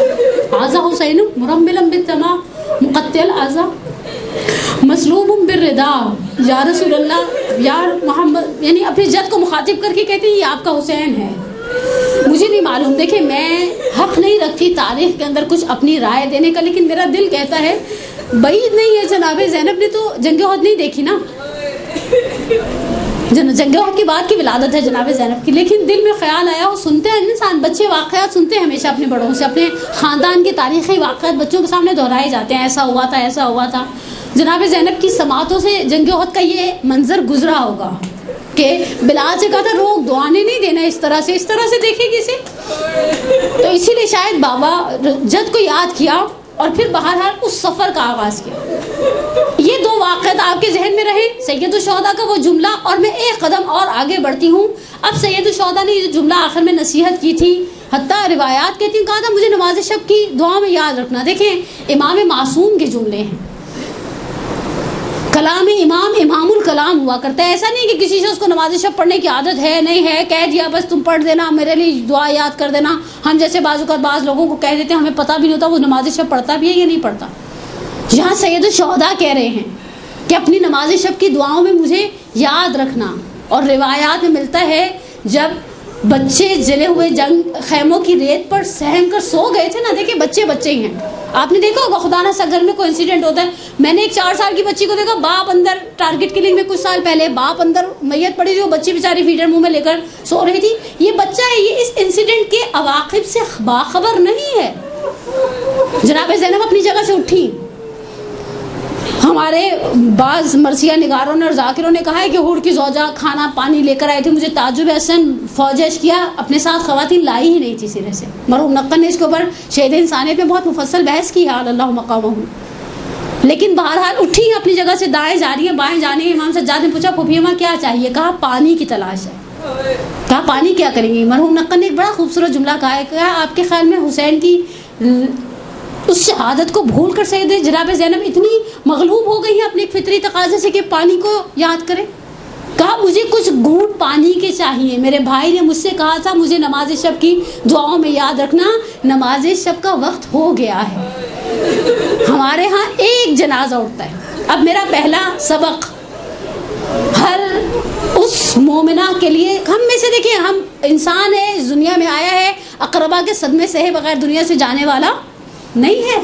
آزا حسین مرملم بالتما مقتل آزا مسلوب بالردا. یا رسول اللہ یا محمد، یعنی اپنے جد کو مخاطب کر کے کہتے ہیں یہ آپ کا حسین ہے. مجھے نہیں معلوم، دیکھیں میں حق نہیں رکھتی تاریخ کے اندر کچھ اپنی رائے دینے کا، لیکن میرا دل کہتا ہے بعید نہیں ہے. جناب زینب نے تو جنگ احد نہیں دیکھی نا، جنگ احد کی بعد کی ولادت ہے جناب زینب کی، لیکن دل میں خیال آیا. وہ سنتے ہیں انسان، بچے واقعات سنتے ہیں ہمیشہ اپنے بڑوں سے، اپنے خاندان کے تاریخی واقعات بچوں کے سامنے دہرائے جاتے ہیں، ایسا ہوا تھا ایسا ہوا تھا. جناب زینب کی سماعتوں سے جنگ احد کا یہ منظر گزرا ہوگا کہ بلال سے کہا تھا روک دو، آنے نہیں دینا اس طرح سے دیکھے گی اسے. تو اسی لیے شاید بابا جد کو یاد کیا اور پھر بہرحال اس سفر کا آغاز کیا. یہ 2 واقعات آپ کے ذہن میں رہے، سید الشہداء کا وہ جملہ. اور میں ایک قدم اور آگے بڑھتی ہوں. اب سید الشہداء نے یہ جملہ آخر میں نصیحت کی تھی، حتیٰ روایات کہتی ہیں کہا تھا مجھے نماز شب کی دعا میں یاد رکھنا. دیکھیں امام معصوم کے جملے ہیں، کلام امام الکلام ہوا کرتا ہے. ایسا نہیں کہ کسی سے اس کو نماز شب پڑھنے کی عادت ہے نہیں ہے، کہہ دیا بس تم پڑھ دینا، میرے لیے دعا یاد کر دینا. ہم جیسے بعض لوگوں کو کہہ دیتے ہیں ہمیں پتہ بھی نہیں ہوتا وہ نماز شب پڑھتا بھی ہے یا نہیں پڑھتا. یہاں سید الشہداء کہہ رہے ہیں کہ اپنی نماز شب کی دعاؤں میں مجھے یاد رکھنا. اور روایات میں ملتا ہے جب بچے جلے ہوئے جنگ خیموں کی ریت پر سہم کر سو گئے تھے نا، دیکھیں بچے ہی ہیں. آپ نے دیکھا ہوگا خدا نہ خواستہ گھر میں کوئی انسیڈنٹ ہوتا ہے. میں نے ایک 4 سال کی بچی کو دیکھا، باپ اندر ٹارگٹ کلنگ میں کچھ سال پہلے باپ اندر میت پڑی تھی، وہ بچی بیچاری فیڈر منہ میں لے کر سو رہی تھی. یہ بچہ ہے، یہ اس انسیڈنٹ کے عواقب سے باخبر نہیں ہے. جناب زینب اپنی جگہ سے اٹھی. ہمارے بعض مرثیہ نگاروں نے اور ذاکروں نے کہا ہے کہ حور کی زوجہ کھانا پانی لے کر آئی تھی. مجھے تعجب حسن فوجش کیا، اپنے ساتھ خواتین لائی ہی نہیں تھی سرے سے. مرحوم نقل نے اس کے اوپر شہید انسانیت میں بہت مفصل بحث کی ہے، اللہ مقامہ. لیکن بہرحال اٹھی ہیں اپنی جگہ سے، دائیں جا رہی ہیں بائیں جانے ہیں. امام سجاد نے پوچھا پھوپھی اماں کیا چاہیے؟ کہا پانی کی تلاش ہے. کہا پانی کیا کریں گی؟ مرحوم نقل نے ایک بڑا خوبصورت جملہ کہا ہے، کہا آپ کے خیال میں حسین کی اس شہادت کو بھول کر سید جناب زینب اتنی مغلوب ہو گئی ہیں اپنے فطری تقاضے سے کہ پانی کو یاد کرے؟ کہا مجھے کچھ گھونٹ پانی کے چاہیے. میرے بھائی نے مجھ سے کہا تھا مجھے نماز شب کی دعاؤں میں یاد رکھنا، نماز شب کا وقت ہو گیا ہے. ہمارے ہاں ایک جنازہ اٹھتا ہے. اب میرا پہلا سبق ہر اس مومنہ کے لیے، ہم میں سے دیکھیں ہم انسان ہے، اس دنیا میں آیا ہے، اقربا کے صدمے سے ہے بغیر دنیا سے جانے والا نہیں ہے.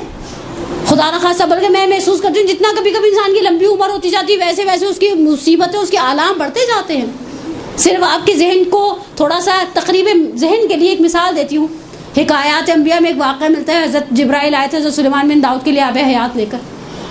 خدا نہ خواستہ بلکہ میں محسوس کرتی ہوں جتنا کبھی کبھی انسان کی لمبی عمر ہوتی جاتی ہے ویسے اس کی مصیبتیں، اس کے آلام بڑھتے جاتے ہیں. صرف آپ کے ذہن کو تھوڑا سا تقریب ذہن کے لیے ایک مثال دیتی ہوں. حکایات انبیاء میں ایک واقعہ ملتا ہے، حضرت جبرائیل آئے تھے حضرت سلیمان بن داؤد کے لیے آب حیات لے کر.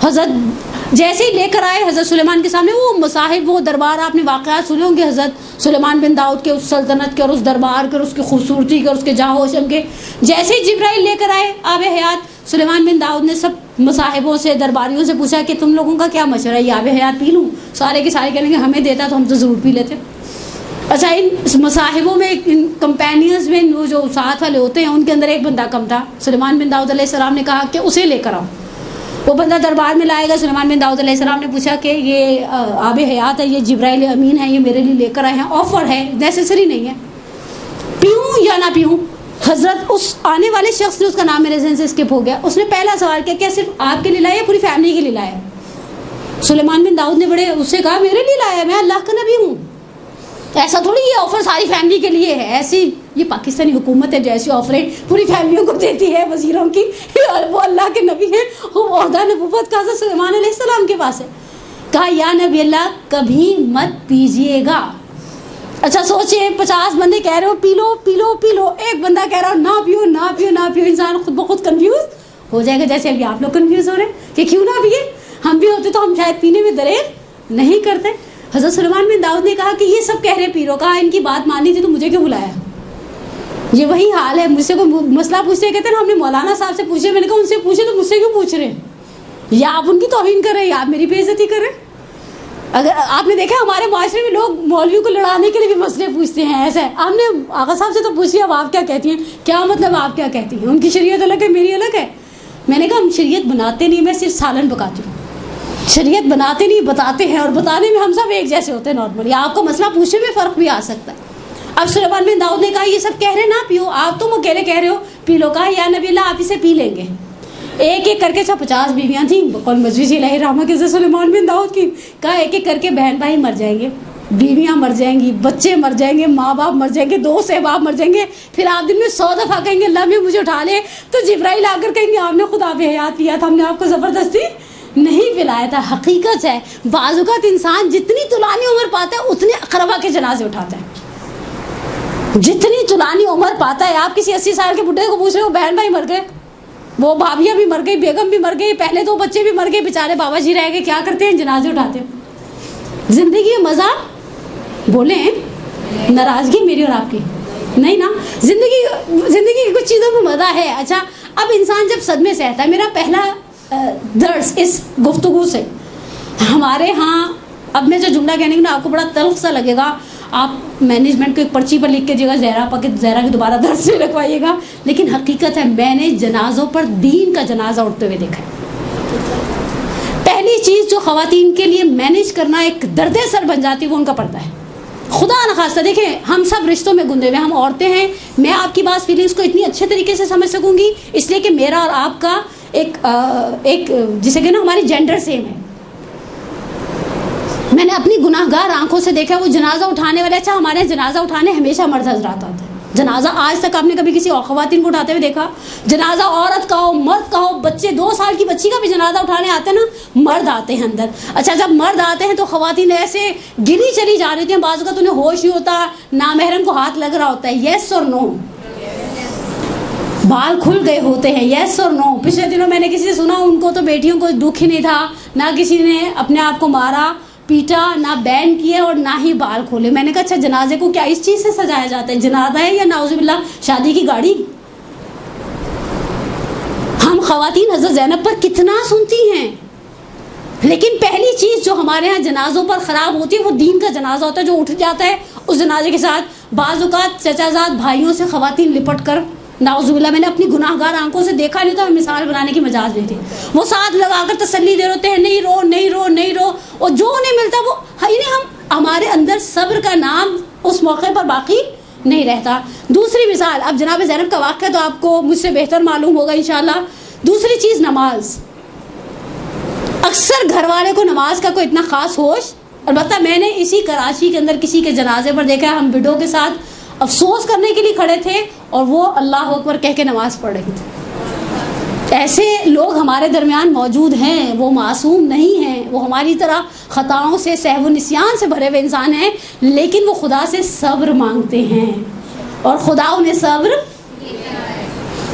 حضرت جیسے ہی لے کر آئے حضرت سلیمان کے سامنے، وہ مصاحب، وہ دربار، آپ نے واقعات سنے ہوں گے حضرت سلیمان بن داؤد کے، اس سلطنت کے اور اس دربار کے اور اس کی خوبصورتی کے اور اس کے جاہ و شم کے. جیسے ہی جبرائیل لے کر آئے آب حیات، سلیمان بن داؤد نے سب مصاحبوں سے، درباریوں سے پوچھا کہ تم لوگوں کا کیا مشورہ ہے، یہ آب حیات پی لوں؟ سارے کے سارے کہنے کہ ہمیں دیتا تو ہم تو ضرور پی لیتے. اچھا، ان مصاحبوں میں، ان کمپینینز میں، جو ساتھ والے ہوتے ہیں، ان کے اندر ایک بندہ کم تھا. سلیمان بن داؤد علیہ السلام نے کہا کہ اسے لے کر آؤ. وہ بندہ دربار میں لائے گا. سلیمان بن داؤد علیہ السلام نے پوچھا کہ یہ آب حیات ہے، یہ جبرائیل امین ہے، یہ میرے لیے لے کر آئے ہیں، آفر ہے، نیسیسری نہیں ہے، پیوں یا نہ پیوں؟ حضرت اس آنے والے شخص نے، اس کا نام میرے ذہن سے اسکپ ہو گیا، اس نے پہلا سوال کیا، کیا صرف آپ کے لیے لایا یا پوری فیملی کے لیے لایا؟ سلیمان بن داؤد نے بڑے اس سے کہا میرے لیے لایا، میں اللہ کا نبی ہوں. ایسا تھوڑی یہ آفر ساری فیملی کے لیے ہے، ایسی یہ پاکستانی حکومت ہے جیسی آفریں پوری فیملیوں کو دیتی ہے وزیروں کی، وہ اللہ کے نبی ہیں، وہ عہدہ نبوت کا حضرت سلیمان علیہ السلام کے پاس ہے. کہا یا نبی اللہ کبھی مت پیجیے گا. اچھا سوچیں، 50 بندے کہہ رہے ہو پی لو پی لو پی لو، ایک بندہ کہہ رہا ہو نہ پیو نہ پیو نہ پیو. انسان خود بخود کنفیوز ہو جائے گا، جیسے ابھی آپ لوگ کنفیوز ہو رہے ہیں کہ کیوں نہ پیے. ہم بھی ہوتے تو ہم شاید پینے میں دریغ نہیں کرتے. حضرت سلیمان بن داؤد نے کہا کہ یہ سب کہہ رہے پی لو. کہا ان کی بات مانی تھی تو مجھے کیوں بلایا؟ یہ وہی حال ہے، مجھ سے کوئی مسئلہ پوچھتے کہتے ہیں ہم نے مولانا صاحب سے پوچھے. میں نے کہا ان سے پوچھے تو مجھ سے کیوں پوچھ رہے ہیں؟ یا آپ ان کی توہین کر رہے ہیں یا آپ میری بے عزتی کر رہے ہیں. اگر آپ نے دیکھا ہمارے معاشرے میں لوگ مولویوں کو لڑانے کے لیے بھی مسئلے پوچھتے ہیں. ایسا ہے، ہم نے آغا صاحب سے تو پوچھیے اب آپ کیا کہتی ہیں. کیا مطلب آپ کیا کہتی ہیں؟ ان کی شریعت الگ ہے، میری الگ ہے. میں نے کہا ہم شریعت بناتے نہیں، میں صرف سالن پکاتی ہوں. شریعت بناتے نہیں، بتاتے ہیں، اور بتانے میں ہم سب ایک جیسے ہوتے ہیں نارملی. آپ کو مسئلہ پوچھنے میں فرق بھی آ سکتا ہے. اب سلیمان بن داؤد نے کہا یہ سب کہہ رہے نہ پیو، آپ تم اکیلے کہہ رہے ہو پی لو. کہا یا نبی اللہ آپ اسے پی لیں گے. ایک ایک کر کے 50 بیویاں تھیں قول مجلس الہی رحمہ کے سلیمان بن داؤد کی. کہا ایک ایک کر کے بہن بھائی مر جائیں گے، بیویاں مر جائیں گی، بچے مر جائیں گے، ماں باپ مر جائیں گے، دوست احباب مر جائیں گے. پھر آپ دن میں 100 دفعہ کہیں گے اللہ میں مجھے اٹھا لے، تو جبرائیل آ کر کہیں گے آپ نے خود آب حیات پیا تھا، ہم نے آپ کو زبردستی نہیں پلایا تھا. حقیقت ہے بعض اوقات انسان جتنی طولانی عمر پاتا ہے اتنے اقربا کے جنازے اٹھاتا ہے. جتنی طولانی عمر پاتا ہے، آپ کسی 80 سال کے بڈھے کو پوچھ رہے ہو بہن بھائی مر گئے، وہ بھابیاں بھی مر گئی، بیگم بھی مر گئی، پہلے 2 بچے بھی مر گئے، بیچارے بابا جی رہ گئے، کیا کرتے ہیں؟ جنازے اٹھاتے ہیں. زندگی میں مزہ بولیں، ناراضگی میری اور آپ کی نہیں نا. زندگی کی کچھ چیزوں میں مزہ ہے. اچھا اب انسان جب صدمے سے آتا ہے، میرا پہلا درس اس گفتگو سے، ہمارے ہاں اب میں جو جملہ کہنے کی نا آپ کو بڑا تلخ سا لگے گا، آپ مینجمنٹ کو ایک پرچی پر لکھ کے جگہ زہرا کی دوبارہ درس نہیں لگوائیے گا، لیکن حقیقت ہے میں نے جنازوں پر دین کا جنازہ اٹھتے ہوئے دیکھا ہے. پہلی چیز جو خواتین کے لیے مینیج کرنا ایک درد سر بن جاتی ہے وہ ان کا پردہ ہے. خدا نخواستہ دیکھیں ہم سب رشتوں میں گندے ہوئے، ہم عورتیں ہیں، میں آپ کی بات فیلنگس کو اتنی اچھے طریقے سے سمجھ سکوں گی اس لیے کہ میرا اور آپ کا ایک جسے کہ نا ہماری جینڈر سیم ہے. میں نے اپنی گناہ گار آنکھوں سے دیکھا وہ جنازہ اٹھانے والے. اچھا ہمارے جنازہ اٹھانے ہمیشہ مرد حضرات آتے ہیں. جنازہ آج تک آپ نے کبھی کسی اور خواتین کو اٹھاتے ہوئے دیکھا؟ جنازہ عورت کا ہو مرد کا ہو، بچے 2 سال کی بچی کا بھی جنازہ اٹھانے آتے ہیں نا، مرد آتے ہیں اندر. اچھا جب مرد آتے ہیں تو خواتین ایسے گری چلی جا رہی تھیں، بعض اوقات انہیں ہوش نہیں ہوتا، نامحرم کو ہاتھ لگ رہا ہوتا ہے. یس اور نو، بال کھل گئے ہوتے ہیں. یس اور نو. پچھلے دنوں میں نے کسی سے سنا ان کو تو بیٹیوں کو دکھ ہی نہیں تھا، نہ کسی نے اپنے آپ کو مارا پیٹا، نہ بین کیے اور نہ ہی بال کھولے. میں نے کہا اچھا جنازے کو کیا اس چیز سے سجایا جاتا ہے؟ جنازہ ہے یا نعوذ باللہ شادی کی گاڑی؟ ہم خواتین حضرت زینب پر کتنا سنتی ہیں، لیکن پہلی چیز جو ہمارے ہاں جنازوں پر خراب ہوتی ہے وہ دین کا جنازہ ہوتا ہے جو اٹھ جاتا ہے. اس جنازے کے ساتھ بعض اوقات چچا زاد بھائیوں سے خواتین لپٹ کر، نعوذ باللہ میں نے اپنی گناہ گار آنکھوں سے دیکھا نہیں تھا، مثال بنانے کی مجاز نہیں تھی. وہ ساتھ لگا کر تسلی دے رہے ہیں نہیں رو نہیں رو نہیں رو، اور جو انہیں ملتا وہ ہمارے اندر صبر کا نام اس موقع پر باقی نہیں رہتا. دوسری مثال، اب جناب زینب کا واقعہ تو آپ کو مجھ سے بہتر معلوم ہوگا انشاءاللہ. دوسری چیز نماز. اکثر گھر والے کو نماز کا کوئی اتنا خاص ہوش، البتہ میں نے اسی کراچی کے اندر کسی کے جنازے پر دیکھا، ہم وڈو کے ساتھ افسوس کرنے کے لیے کھڑے تھے اور وہ اللہ اکبر کہہ کے نماز پڑھ رہی تھی. ایسے لوگ ہمارے درمیان موجود ہیں، وہ معصوم نہیں ہیں، وہ ہماری طرح خطاؤں سے سہو و نسیان سے بھرے ہوئے انسان ہیں، لیکن وہ خدا سے صبر مانگتے ہیں اور خدا انہیں صبر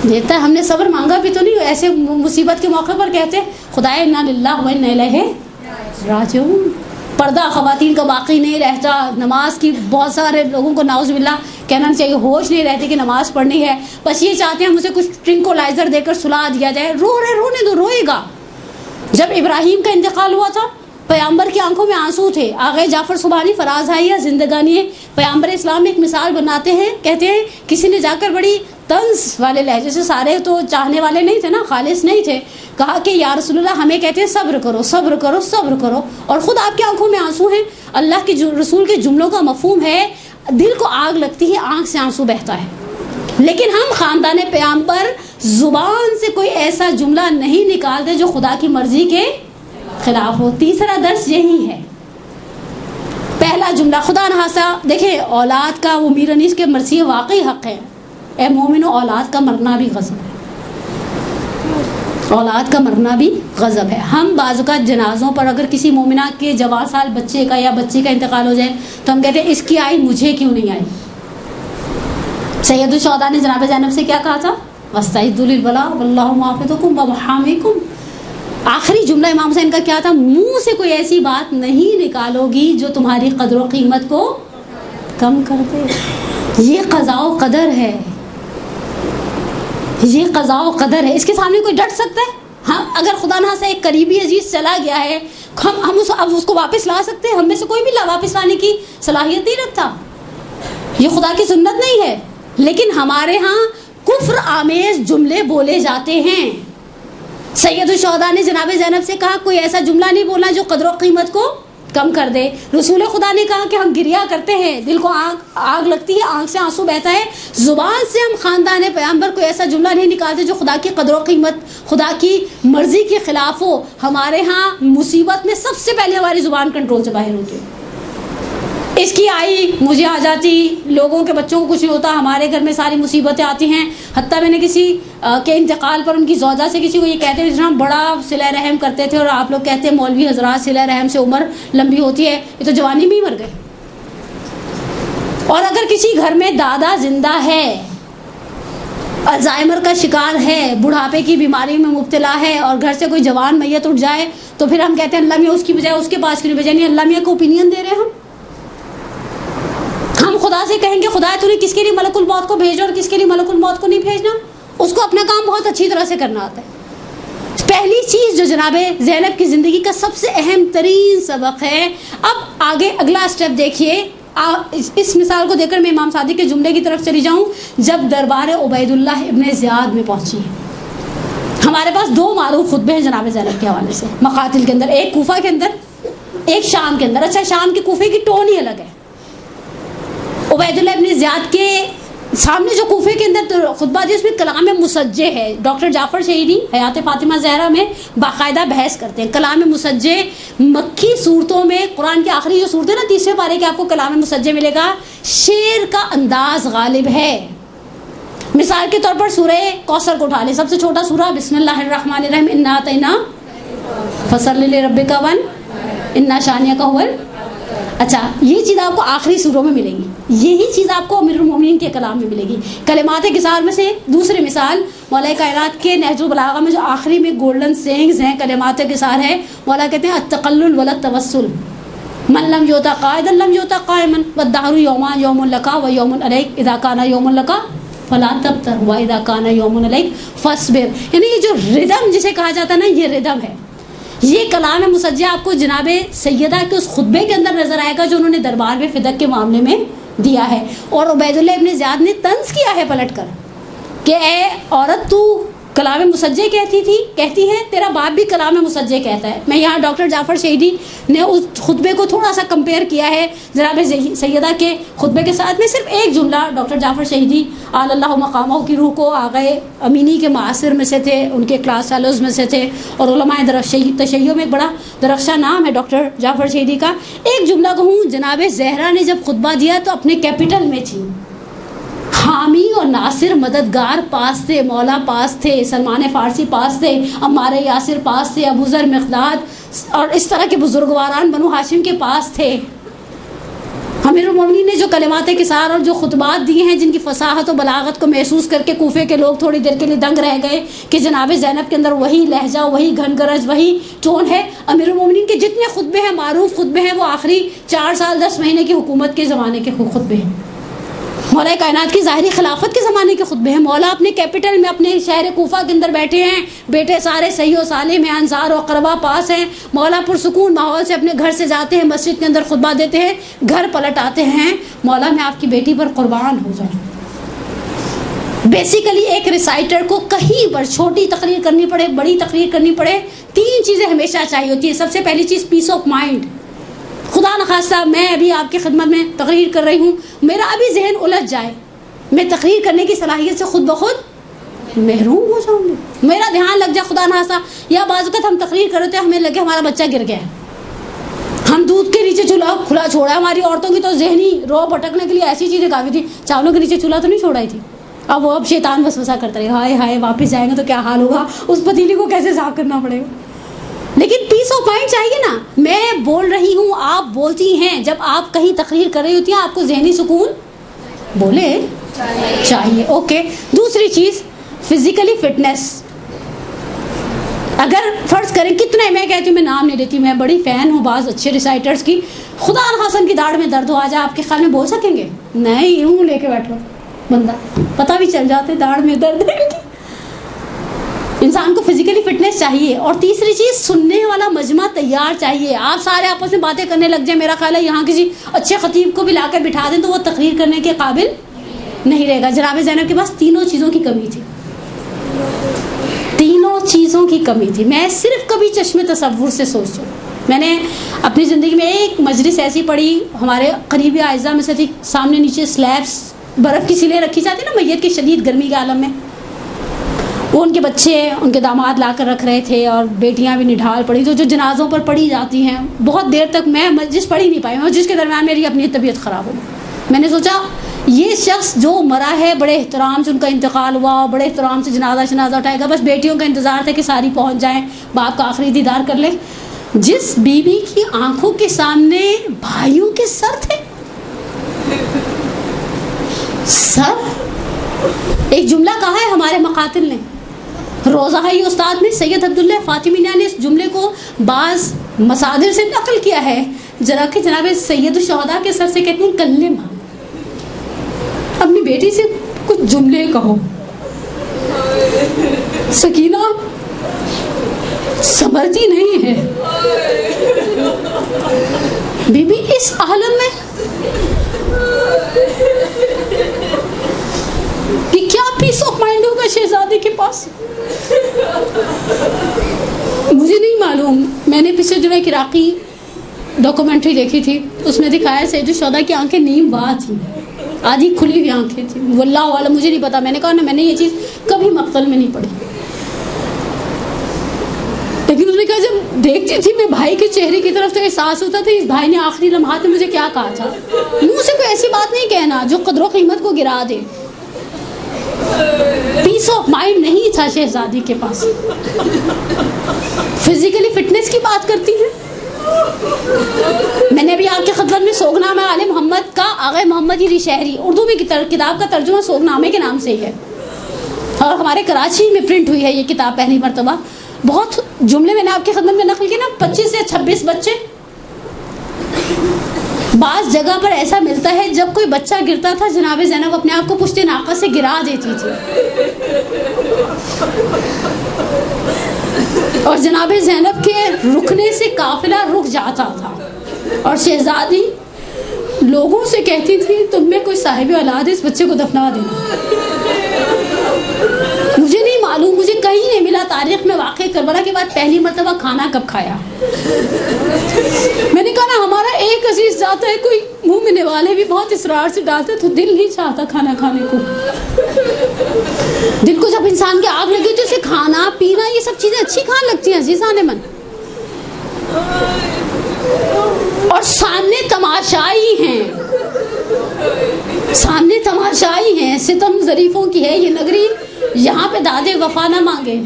دیتا ہے. ہم نے صبر مانگا بھی تو نہیں، ایسے مصیبت کے موقع پر کہتے خدائے انا للہ و انا الیہ راجعون. پردہ خواتین کا باقی نہیں رہتا. نماز کی بہت سارے لوگوں کو نعوذ باللہ کہنا چاہیے ہوش نہیں رہتی کہ نماز پڑھنی ہے, بس یہ چاہتے ہیں مجھے کچھ ٹرنکولائزر دے کر سلا دیا جائے. رونے دو, روئے گا. جب ابراہیم کا انتقال ہوا تھا پیغمبر کی آنکھوں میں آنسو تھے. آغا جعفر سبحانی فرازہائیہ زندگانی پیغمبر اسلام میں ایک مثال بناتے ہیں, کہتے ہیں کسی نے جا کر بڑی طنز والے لہجے سے, سارے تو چاہنے والے نہیں تھے نا, خالص نہیں تھے, کہا کہ یا رسول اللہ ہمیں کہتے ہیں صبر کرو صبر کرو صبر کرو, اور خود آپ کی آنکھوں میں آنسو ہیں. اللہ کے رسول کے جملوں کا مفہوم ہے دل کو آگ لگتی ہے, آنکھ سے آنسو بہتا ہے. لیکن ہم خاندان پیغمبر زبان سے کوئی ایسا جملہ نہیں نکالتے جو خدا کی مرضی کے خلاف ہو. تیسرا درس یہی ہے. پہلا جملہ خدا نخواستہ دیکھیں اولاد کا وہ میر انیس کے مرثیے واقعی حق ہے. اے مومنو اولاد کا مرنا بھی غضب ہے, اولاد کا مرنا بھی غضب ہے. ہم بعض اوقات جنازوں پر اگر کسی مومنہ کے جوان سال بچے کا یا بچی کا انتقال ہو جائے تو ہم کہتے ہیں اس کی آئی مجھے کیوں نہیں آئی. سید الشہداء نے جناب زینب سے کیا کہا تھا, واستعدوا للبلاء واللہ محافظکم ومحامیکم. آخری جملہ امام حسین کا کیا تھا, منہ سے کوئی ایسی بات نہیں نکالو گی جو تمہاری قدر و قیمت کو کم کر دے. یہ قضاء و قدر ہے, یہ قضاء و قدر ہے. اس کے سامنے کوئی ڈٹ سکتا ہے؟ ہم اگر خدا نہ سے ایک قریبی عزیز چلا گیا ہے ہم اب اس کو واپس لا سکتے ہیں؟ ہم میں سے کوئی بھی واپس لانے کی صلاحیت نہیں رکھتا. یہ خدا کی سنت نہیں ہے. لیکن ہمارے ہاں کفر آمیز جملے بولے جاتے ہیں. سید الشہداء نے جناب زینب سے کہا کوئی ایسا جملہ نہیں بولنا جو قدر و قیمت کو کم کر دے. رسول خدا نے کہا کہ ہم گریا کرتے ہیں, دل کو آگ لگتی ہے, آنکھ سے آنسو بہتا ہے. زبان سے ہم خاندان پیغمبر کوئی ایسا جملہ نہیں نکالتے جو خدا کی قدر و قیمت خدا کی مرضی کے خلاف ہو. ہمارے ہاں مصیبت میں سب سے پہلے ہماری زبان کنٹرول سے باہر ہوتی ہے. اس کی آئی مجھے آ جاتی, لوگوں کے بچوں کو کچھ نہیں ہوتا, ہمارے گھر میں ساری مصیبتیں آتی ہیں. حتیٰ میں نے کسی کے انتقال پر ان کی زوجہ سے کسی کو یہ کہتے ہیں ہم بڑا صلہ رحم کرتے تھے, اور آپ لوگ کہتے ہیں مولوی حضرات صلہ رحم سے عمر لمبی ہوتی ہے, یہ تو جوانی میں ہی مر گئے. اور اگر کسی گھر میں دادا زندہ ہے, الزائمر کا شکار ہے, بڑھاپے کی بیماری میں مبتلا ہے, اور گھر سے کوئی جوان میت اٹھ جائے تو پھر ہم کہتے ہیں اللہ میاں اس کی بجائے اس کے پاس کیوں نہیں بجائے. نہیں, اللہ میاں کو اوپینین دے رہے ہیں ہم خدا سے کہیں گے خدا تو نے کس کے لیے ملک الموت کو بھیجا اور کس کے لیے ملک الموت کو نہیں بھیجنا. اس کو اپنا کام بہت اچھی طرح سے کرنا آتا ہے. پہلی چیز جو جناب زینب کی زندگی کا سب سے اہم ترین سبق ہے. اب آگے اگلا اسٹیپ دیکھیے. اس مثال کو دیکھ کر میں امام صادق کے جملے کی طرف چلی جاؤں. جب دربار عبید اللہ ابن زیاد میں پہنچی, ہمارے پاس دو معروف خطبے ہیں جناب زینب کے حوالے سے مقاتل کے اندر, ایک کوفہ کے اندر ایک شام کے اندر. اچھا, شام کے کوفے کی ٹون ہی الگ ہے. عبید اللہ ابن زیاد کے سامنے جو کوفے کے اندر خطبہ دیا اس میں کلام مسجع ہے. ڈاکٹر جعفر شہیدی حیات فاطمہ زہرا میں باقاعدہ بحث کرتے ہیں. کلام مسجع مکی صورتوں میں قرآن کی آخری جو صورت ہے نا 30ویں پارے کے آپ کو کلام مسجع ملے گا. شعر کا انداز غالب ہے. مثال کے طور پر سورہ کوثر کو اٹھا لیں, سب سے چھوٹا سورہ بسم اللہ الرحمن الرحیم انا اعطیناک فصلی لربک انا شانئک هو. اچھا, یہ چیز آپ کو آخری سوروں میں ملے گی, یہی چیز آپ کو امیر المومنین کے کلام میں ملے گی. کلمات کثار میں سے دوسری مثال مولا کائنات کے نہج البلاغہ میں جو آخری میں گولڈن سینگز ہیں کلمات کثار ہے. مولا کہتے ہیں التقلل ولا التوسل, من لم یؤتا قائدا لم یؤتا قائما والدهر یومان یوم لک و یوم علیک اذا کان یوم لک فلا تبتر واذا کان یوم علیک فاصبر. یعنی یہ جو ردم جسے کہا جاتا ہے نا, یہ ردم ہے. یہ کلام مسجع آپ کو جناب سیدہ کے اس خطبے کے اندر نظر آئے گا جو انہوں نے دربار میں فدق کے معاملے میں دیا ہے. اور عبید اللہ ابن زیاد نے طنز کیا ہے پلٹ کر کہ اے عورت تو کلام مسجع کہتی ہے, تیرا باپ بھی کلام مسجع کہتا ہے. میں یہاں ڈاکٹر جعفر شہیدی نے اس خطبے کو تھوڑا سا کمپیئر کیا ہے جناب سیدہ کے خطبے کے ساتھ. میں صرف ایک جملہ ڈاکٹر جعفر شہیدی آل اللہ مقامہ کی روح کو آغائے امینی کے معاصر میں سے تھے, ان کے کلاس فیلوز میں سے تھے, اور علماء تشیع میں ایک بڑا درخشاں نام ہے ڈاکٹر جعفر شہیدی کا. ایک جملہ کہوں, جناب زہرا نے جب خطبہ دیا تو اپنے کیپٹل میں تھی. حامی اور ناصر مددگار پاس تھے, مولا پاس تھے, سلمان فارسی پاس تھے, عمار یاسر پاس تھے, ابو ذر مقداد اور اس طرح کے بزرگواران بنو ہاشم کے پاس تھے. امیر المومنین نے جو کلمات کثار اور جو خطبات دیے ہیں جن کی فصاحت و بلاغت کو محسوس کر کے کوفے کے لوگ تھوڑی دیر کے لیے دنگ رہ گئے کہ جناب زینب کے اندر وہی لہجہ، وہی گھن گرج، وہی ٹون ہے۔ امیر المومنین کے جتنے خطبے ہیں، معروف خطبے ہیں، وہ آخری 4 سال 10 مہینے کی حکومت کے زمانے کے خطبے ہیں۔ مولا کائنات کی ظاہری خلافت کے زمانے کے خطبے ہیں۔ مولا اپنے کیپٹل میں، اپنے شہر کوفہ کے اندر بیٹھے ہیں، بیٹے سارے صحیح و سالم ہیں، انصار و اقربا پاس ہیں۔ مولا پرسکون ماحول سے اپنے گھر سے جاتے ہیں، مسجد کے اندر خطبہ دیتے ہیں، گھر پلٹ آتے ہیں، مولا میں آپ کی بیٹی پر قربان ہو جاؤں۔ بیسیکلی ایک ریسائٹر کو کہیں پر چھوٹی تقریر کرنی پڑے، بڑی تقریر کرنی پڑے، 3 چیزیں ہمیشہ چاہیے ہوتی ہیں۔ سب سے پہلی چیز پیس آف مائنڈ۔ خدا نخواستہ میں ابھی آپ کی خدمت میں تقریر کر رہی ہوں، میرا ابھی ذہن الجھ جائے، میں تقریر کرنے کی صلاحیت سے خود بخود محروم ہو جاؤں گی، میرا دھیان لگ جائے خدا نخواستہ، یا بعض اوقات ہم تقریر کر رہے تھے، ہمیں لگے ہمارا بچہ گر گیا، ہم دودھ کے نیچے چولہا کھلا چھوڑا ہے۔ ہماری عورتوں کی تو ذہنی رو بھٹکنے کے لیے ایسی چیزیں کافی تھی، چاولوں کے نیچے چولہا تو نہیں چھوڑائی تھی، اب وہ اب شیطان وسوسہ کرتا رہے، ہائے ہائے واپس جائیں گے تو کیا حال ہوگا، اس پتیلی کو کیسے صاف کرنا پڑے گا۔ لیکن پیس آف مائنڈ چاہیے نا، میں بول رہی ہوں، آپ بولتی ہیں، جب آپ کہیں تقریر کر رہی ہوتی ہیں آپ کو ذہنی سکون بولے چاہیے، اوکے۔ دوسری چیز فزیکلی فٹنس۔ اگر فرض کریں کتنے، میں کہتی ہوں، میں نام نہیں لیتی، میں بڑی فین ہوں بعض اچھے ریسائٹرز کی، خدا نخواستہ کی داڑھ میں درد ہو آ جائے، آپ کے خیال میں بول سکیں گے؟ نہیں، یوں لے کے بیٹھو بندہ، پتہ بھی چل جاتے داڑھ میں درد ہے۔ انسان کو فزیکلی فٹنس چاہیے۔ اور تیسری چیز، سننے والا مجمع تیار چاہیے۔ آپ سارے آپس میں باتیں کرنے لگ جائیں، میرا خیال ہے یہاں کسی اچھے خطیب کو بھی لا کر بٹھا دیں تو وہ تقریر کرنے کے قابل نہیں رہے گا۔ جناب زینب کے پاس تینوں چیزوں کی کمی تھی، تینوں چیزوں کی کمی تھی۔ میں صرف کبھی چشم تصور سے سوچوں، میں نے اپنی زندگی میں ایک مجلس ایسی پڑھی، ہمارے قریبی اعزاء میں سے تھی، سامنے نیچے سلیبس برف کی سیلیں رکھی جاتی نا میت کی شدید گرمی کے عالم میں، وہ ان کے بچے، ان کے داماد لا کر رکھ رہے تھے، اور بیٹیاں بھی نڈھال پڑی، جو جنازوں پر پڑھی جاتی ہیں۔ بہت دیر تک میں مجلس پڑھ ہی نہیں پائی، مجلس کے درمیان میری اپنی طبیعت خراب ہو گئی۔ میں نے سوچا یہ شخص جو مرا ہے، بڑے احترام سے ان کا انتقال ہوا، بڑے احترام سے جنازہ اٹھائے گا، بس بیٹیوں کا انتظار تھا کہ ساری پہنچ جائیں، باپ کا آخری دیدار کر لیں۔ جس بیوی کی آنکھوں کے سامنے بھائیوں کے سر تھے، سر، ایک جملہ کہا ہے ہمارے مقاتل نے، روزہ ہی استاد میں سید عبداللہ فاطمی نے اس جملے کو بعض مصادر سے نقل کیا ہے، ذرا کہ جناب سید الشہداء کے سر سے کہتے ہیں کلم، اپنی بیٹی سے کچھ جملے کہو۔ سکینہ سمجھتی نہیں ہے، بی بی اس عالم میں کہ کیا پیس آف مائنڈ ہوگا شہزادے کے پاس، مجھے نہیں معلوم۔ میں نے پچھلے دنوں ایک عراقی ڈاکومنٹری دیکھی تھی، اس میں دکھایا سید الشہداء کی آنکھیں نیم وا تھیں، آدھی کھلی ہوئی آنکھیں تھیں، واللہ عالم مجھے نہیں پتا۔ میں نے کہا نا، میں نے یہ چیز کبھی مقتل میں نہیں پڑھی، لیکن اس نے کہا جب دیکھتی تھی میں بھائی کے چہرے کی طرف تو احساس ہوتا تھا اس بھائی نے آخری لمحات میں مجھے کیا کہا تھا۔ منہ سے کوئی ایسی بات نہیں کہنا جو قدر و قیمت کو گرا دے۔ پیس آف مائنڈ نہیں تھا شہزادی کے پاس۔ فزیکلی فٹنس کی بات کرتی ہیں، میں نے ابھی آپ کے خدمت میں سوگنامہ آل محمد کا آغا محمد علی شہری، اردو میں کتاب کا ترجمہ سوگنامے کے نام سے ہی ہے، اور ہمارے کراچی میں پرنٹ ہوئی ہے یہ کتاب پہلی مرتبہ۔ بہت جملے میں نے آپ کی خدمت میں نقل کیے نا، 25 سے 26 بچے، بعض جگہ پر ایسا ملتا ہے جب کوئی بچہ گرتا تھا جناب زینب اپنے آپ کو پشت ناقہ سے گرا دیتی تھی، اور جناب زینب کے رکنے سے قافلہ رک جاتا تھا، اور شہزادی لوگوں سے کہتی تھی تم میں کوئی صاحب اولاد ہے اس بچے کو دفنا دینا۔ مجھے نہیں معلوم، مجھے کہیں نہیں ملا تاریخ میں واقع کربلا کے بعد پہلی مرتبہ کھانا کب کھایا۔ میں نے کہا نا ہمارا ایک عزیز جاتا ہے، کوئی منہ میں نوالے بھی بہت اصرار سے ڈالتے تو دل نہیں چاہتا کھانا کھانے کو۔ دل کو جب انسان کی آگ لگی تو اسے کھانا پینا یہ سب چیزیں اچھی کھانے لگتی ہیں عزیزان من، اور سامنے تماشائی ہیں، سامنے تماشائی ہیں، ستم ظریفوں کی ہے یہ نگری، یہاں پہ دادے وفا نہ مانگے،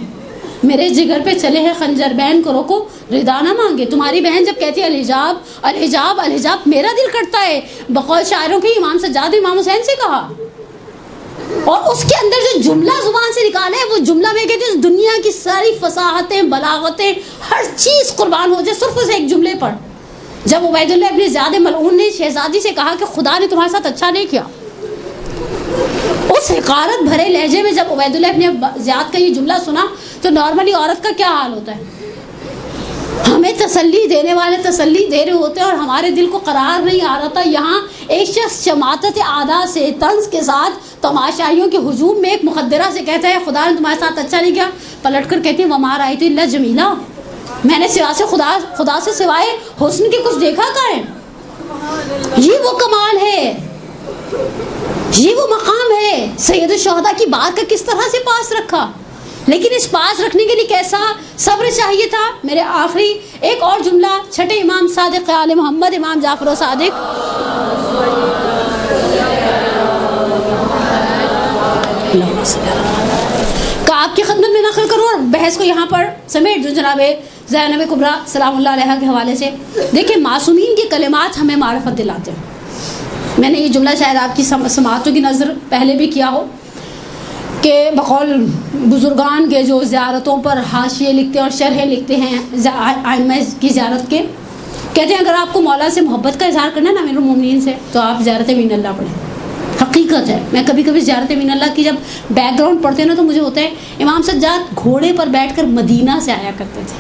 میرے جگر پہ چلے ہیں خنجر، بہن کو روکو ردا نہ مانگے. تمہاری بہن جب کہتی ہے الحجاب الحجاب الحجاب، میرا دل کرتا ہے بقول شاعروں کے امام سجاد امام حسین سے کہا، اور اس کے اندر جو جملہ زبان سے نکالا ہے وہ جملہ میں کہتے ہیں دنیا کی ساری فصاحتیں بلاغتیں ہر چیز قربان ہو جائے صرف اس ایک جملے پر. جب عبید اللہ ابن زیاد ملعون نے شہزادی سے کہا کہ خدا نے تمہارے ساتھ اچھا نہیں کیا، اس حقارت بھرے لہجے میں جب عبید اللہ ابن زیاد کا یہ جملہ سنا تو نارملی عورت کا کیا حال ہوتا ہے؟ ہمیں تسلی دینے والے تسلی دے رہے ہوتے ہیں اور ہمارے دل کو قرار نہیں آ رہا تھا. یہاں ایک شخص شماتت اعداء سے طنز کے ساتھ تماشائیوں کے ہجوم میں ایک مخدرہ سے کہتا ہے خدا نے تمہارے ساتھ اچھا نہیں کیا، پلٹ کر کہتی ہے وما رأیت الا جمیلا، میں نے خدا سے سوائے حسن کے کچھ دیکھا کہاں ہے. یہ وہ کمال ہے، یہ وہ مقام ہے. سید الشہداء کی بات کا کس طرح سے پاس رکھا، لیکن اس پاس رکھنے کے لیے کیسا صبر چاہیے تھا. میرے آخری ایک اور جملہ چھٹے امام صادق آل محمد امام جعفر و صادق کا آپ کی خدمت میں نقل کروں اور بحث کو یہاں پر سمیٹ جو جناب زینب کبریٰ سلام اللہ علیہ کے حوالے سے. دیکھیں معصومین کے کلمات ہمیں معرفت دلاتے ہیں. میں نے یہ جملہ شاید آپ کی سماعتوں کی نظر پہلے بھی کیا ہو کہ بقول بزرگان کے جو زیارتوں پر حاشیے لکھتے ہیں اور شرحیں لکھتے ہیں ائمہ کی زیارت کے، کہتے ہیں اگر آپ کو مولا سے محبت کا اظہار کرنا ہے نا امیر المومنین سے تو آپ زیارت امین اللہ پڑھیں. حقیقت ہے. میں کبھی کبھی زیارت امین اللہ کی جب بیک گراؤنڈ پڑھتے ہیں نا تو مجھے ہوتا ہے امام سجاد گھوڑے پر بیٹھ کر مدینہ سے آیا کرتے تھے.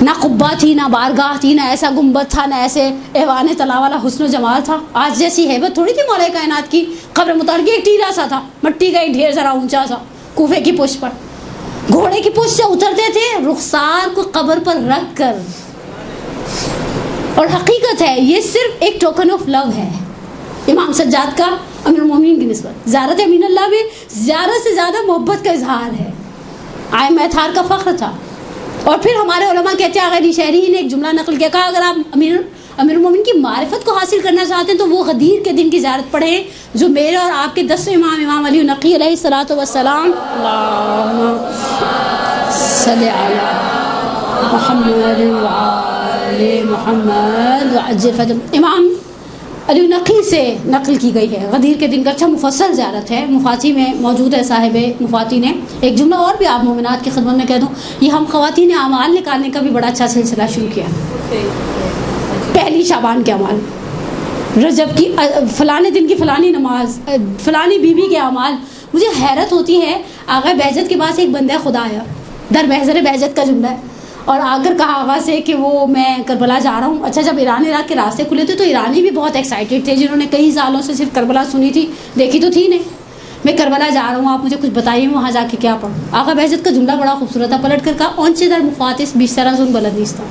نہ قبہ تھی، نہ بارگاہ تھی، نہ ایسا گنبد تھا، نہ ایسے ایوان طلا والا حسن و جمال تھا. آج جیسی ہیبت تھوڑی تھی مولا کائنات کی. قبر متحرک ایک ٹیلا سا تھا، مٹی کا ایک ڈھیر ذرا اونچا سا کوفے کی پشت پر. گھوڑے کی پشت سے اترتے تھے رخسار کو قبر پر رکھ کر. اور حقیقت ہے یہ صرف ایک ٹوکن آف لو ہے امام سجاد کا امیر المومنین کی نسبت. زیارت امین اللہ میں زیارت سے زیادہ محبت کا اظہار ہے. ائمہ اطہار کا فخر تھا. اور پھر ہمارے علماء کہتے ہیں غیر شہری نے ایک جملہ نقل کیا، کہا اگر آپ امیر المومنین کی معرفت کو حاصل کرنا چاہتے ہیں تو وہ غدیر کے دن کی زیارت پڑھیں جو میرے اور آپ کے 10 امام علی نقی علیہ الصلوۃ والسلام اللہم صلی علی محمد وعلی محمد وعجل فرجہ امام علی نقی سے نقل کی گئی ہے. غدیر کے دن کا اچھا مفصل زیارت ہے. مفاتی میں موجود ہے صاحب مفاتی نے. ایک جملہ اور بھی آپ مومنات کی خدمت میں کہہ دوں، یہ ہم خواتین نے اعمال نکالنے کا بھی بڑا اچھا سلسلہ شروع کیا. پہلی شعبان کے اعمال، رجب کی فلانے دن کی فلانی نماز، فلانی بیوی کے اعمال. مجھے حیرت ہوتی ہے آغا بہجت کے پاس ایک بندہ خدا آیا، در محضر بہجت کا جملہ ہے، اور آ کر کہا آغا سے کہ وہ میں کربلا جا رہا ہوں. اچھا جب ایران عراق کے راستے کھلے تھے تو ایرانی بھی بہت ایکسائٹیڈ تھے جنہوں نے کئی سالوں سے صرف کربلا سنی تھی، دیکھی تو تھی نہیں. میں کربلا جا رہا ہوں، آپ مجھے کچھ بتائیے وہاں جا کے کیا پڑھوں. آغا بہجت کا جملہ بڑا خوبصورت تھا. پلٹ کر کہا اونچے در مفاتس بیشتر زن بلد نیستا.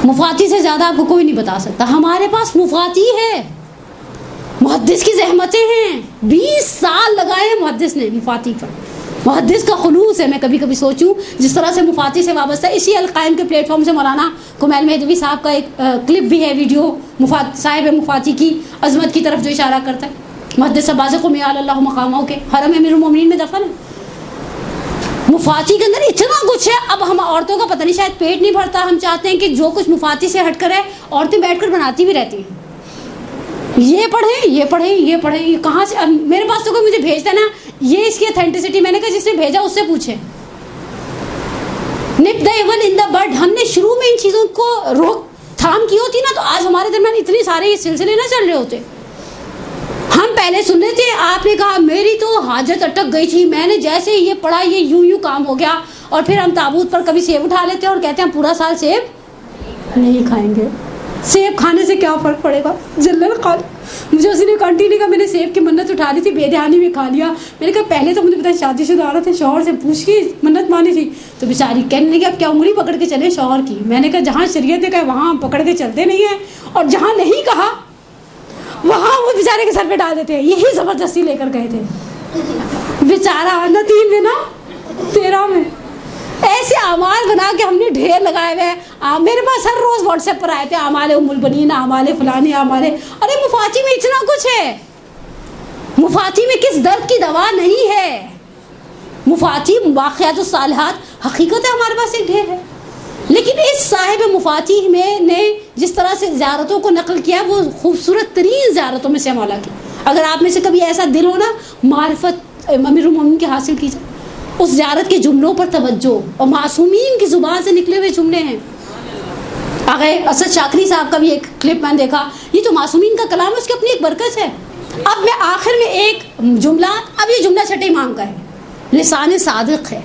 مفاتی سے زیادہ آپ کو کوئی نہیں بتا سکتا. ہمارے پاس مفاتی ہے. محدث کی زحمتیں ہیں، 20 سال لگائے ہیں محدث نے مفاتی پر. محدث کا خلوص ہے. میں کبھی کبھی سوچوں جس طرح سے مفاتی سے وابستہ ہے. اسی القائم کے پلیٹ فارم سے مولانا کمیل مہدوی صاحب کا ایک کلپ بھی ہے، ویڈیو صاحب مفاتی کی عظمت کی طرف جو اشارہ کرتا ہے. محدث عباس قمی اللہ مقامہ کے حرم امیر المومنین میں دفن ہے. مفاتی کے اندر اتنا کچھ ہے. اب ہم عورتوں کا پتہ نہیں شاید پیٹ نہیں بھرتا، ہم چاہتے ہیں کہ جو کچھ مفاتی سے ہٹ کر ہے عورتیں بیٹھ کر بناتی بھی رہتی ہیں. یہ پڑھیں یہ پڑھیں یہ پڑھیں. یہ کہاں سے؟ میرے پاس تو کوئی مجھے بھیجتا ہے نا، یہ اس کی اتھینٹسٹی میں نے کہا جس نے بھیجا اس سے پوچھیں. نپ دا ایون ان دا بڈ. ہم نے شروع میں ان چیزوں کو روک تھام کی ہوتی نا تو آج ہمارے درمیان اتنے سارے یہ سلسلے نہ چل رہے ہوتے. ہم پہلے سن رہے تھے، آپ نے کہا میری تو حاجت اٹک گئی تھی، میں نے جیسے یہ پڑھا یہ یوں کام ہو گیا. اور پھر ہم تابوت پر کبھی سیب اٹھا لیتے ہیں اور کہتے ہیں ہم پورا سال سیب نہیں کھائیں گے. سیب کھانے سے کیا فرق پڑے گا؟ جلل قال. مجھے اسی نے کنٹینیو کہا میں نے سیب کی منت اٹھا لی تھی، بے دھیانی میں کھا لیا. میں نے کہا پہلے تو مجھے پتا شادی شدہ عورت ہے، شوہر سے پوچھ کے منت مانی تھی. تو بیچاری کہنے لگی اب کیا انگلی پکڑ کے چلے شوہر کی. میں نے کہا جہاں شریعت نے کہا وہاں ہم پکڑ کے چلتے نہیں ہیں، اور جہاں نہیں کہا وہاں وہ بیچارے کے سر پہ ڈال دیتے ہیں. یہی زبردستی لے کر گئے تھے بیچارہ. نہ 3 میں نہ 13 میں ایسے اعمال بنا کے ہم نے ڈھیر لگائے ہوئے ہیں. میرے پاس ہر روز واٹس ایپ پر آئے تھے اعمال ام البنین، اعمال فلانی، اعمال. ارے مفاتی میں اتنا کچھ ہے. مفاتی میں کس درد کی دوا نہیں ہے. مفاتیح واقعات الصالحات حقیقت ہے ہمارے پاس ایک ڈھیر ہے، لیکن اس صاحب مفاتیح میں نے جس طرح سے زیارتوں کو نقل کیا وہ خوبصورت ترین زیارتوں میں سے مولا کی. اگر آپ میں سے کبھی ایسا دل ہو نا معرفت امیر المومنین کی حاصل کیجیے، اس زیارت کے جملوں پر توجہ، اور معصومین کی زبان سے نکلے ہوئے جملے ہیں. آگے اسد شاکری صاحب کا بھی ایک کلپ میں نے دیکھا، یہ تو معصومین کا کلام ہے، اس کی اپنی ایک برکت ہے. اب میں آخر میں ایک جملہ، اب یہ جملہ چھٹے امام کا ہے، لسان صادق ہے،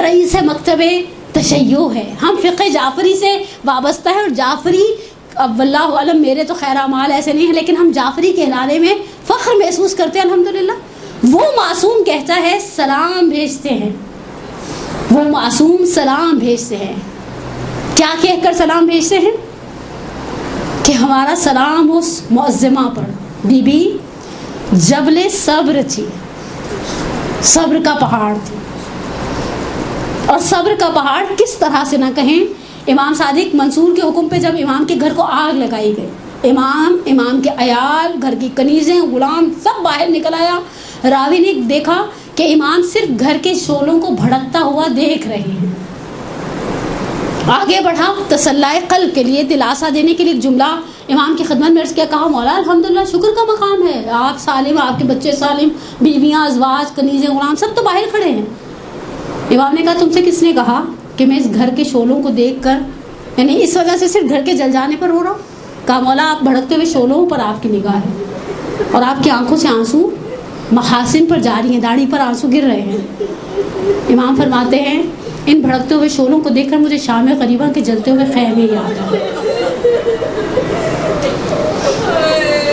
رئیس مکتب تشیع ہے، ہم فقہ جعفری سے وابستہ ہے، اور جعفری اب واللہ عالم میرے تو خیر اعمال ایسے نہیں ہیں، لیکن ہم جعفری کہلانے میں فخر محسوس کرتے ہیں الحمدللہ. وہ معصوم کہتا ہے سلام بھیجتے ہیں، وہ معصوم سلام بھیجتے ہیں. کیا کہہ کر سلام بھیجتے ہیں؟ کہ ہمارا سلام اس معظمہ پر، بی بی جبل صبر تھی، صبر کا پہاڑ تھی. اور صبر کا پہاڑ کس طرح سے نہ کہیں. امام صادق منصور کے حکم پہ جب امام کے گھر کو آگ لگائی گئی، امام کے عیال، گھر کی کنیزیں، غلام سب باہر نکل آیا. راوی نے دیکھا کہ امام صرف گھر کے شعلوں کو بھڑکتا ہوا دیکھ رہے ہیں. آگے بڑھا تسلی قلب کے لیے، دلاسا دینے کے لیے ایک جملہ امام کی خدمت میں عرض کیا، کہا مولا الحمدللہ شکر کا مقام ہے، آپ سالم، آپ کے بچے سالم، بیویاں، ازواج، کنیزیں، غلام سب تو باہر کھڑے ہیں. امام نے کہا تم سے کس نے کہا کہ میں اس گھر کے شعلوں کو دیکھ کر، یعنی اس وجہ سے صرف گھر کے جل جانے پر رو رہا ہوں؟ کہا مولا آپ بھڑکتے ہوئے شعلوں پر آپ کی نگاہ ہے، اور آپ کی آنکھوں سے آنسو محاسن پر جاری ہیں، داڑھی پر آنسو گر رہے ہیں. امام فرماتے ہیں ان بھڑکتے ہوئے شعلوں کو دیکھ کر مجھے شام غریبہ کے جلتے ہوئے خیمے یاد آئے.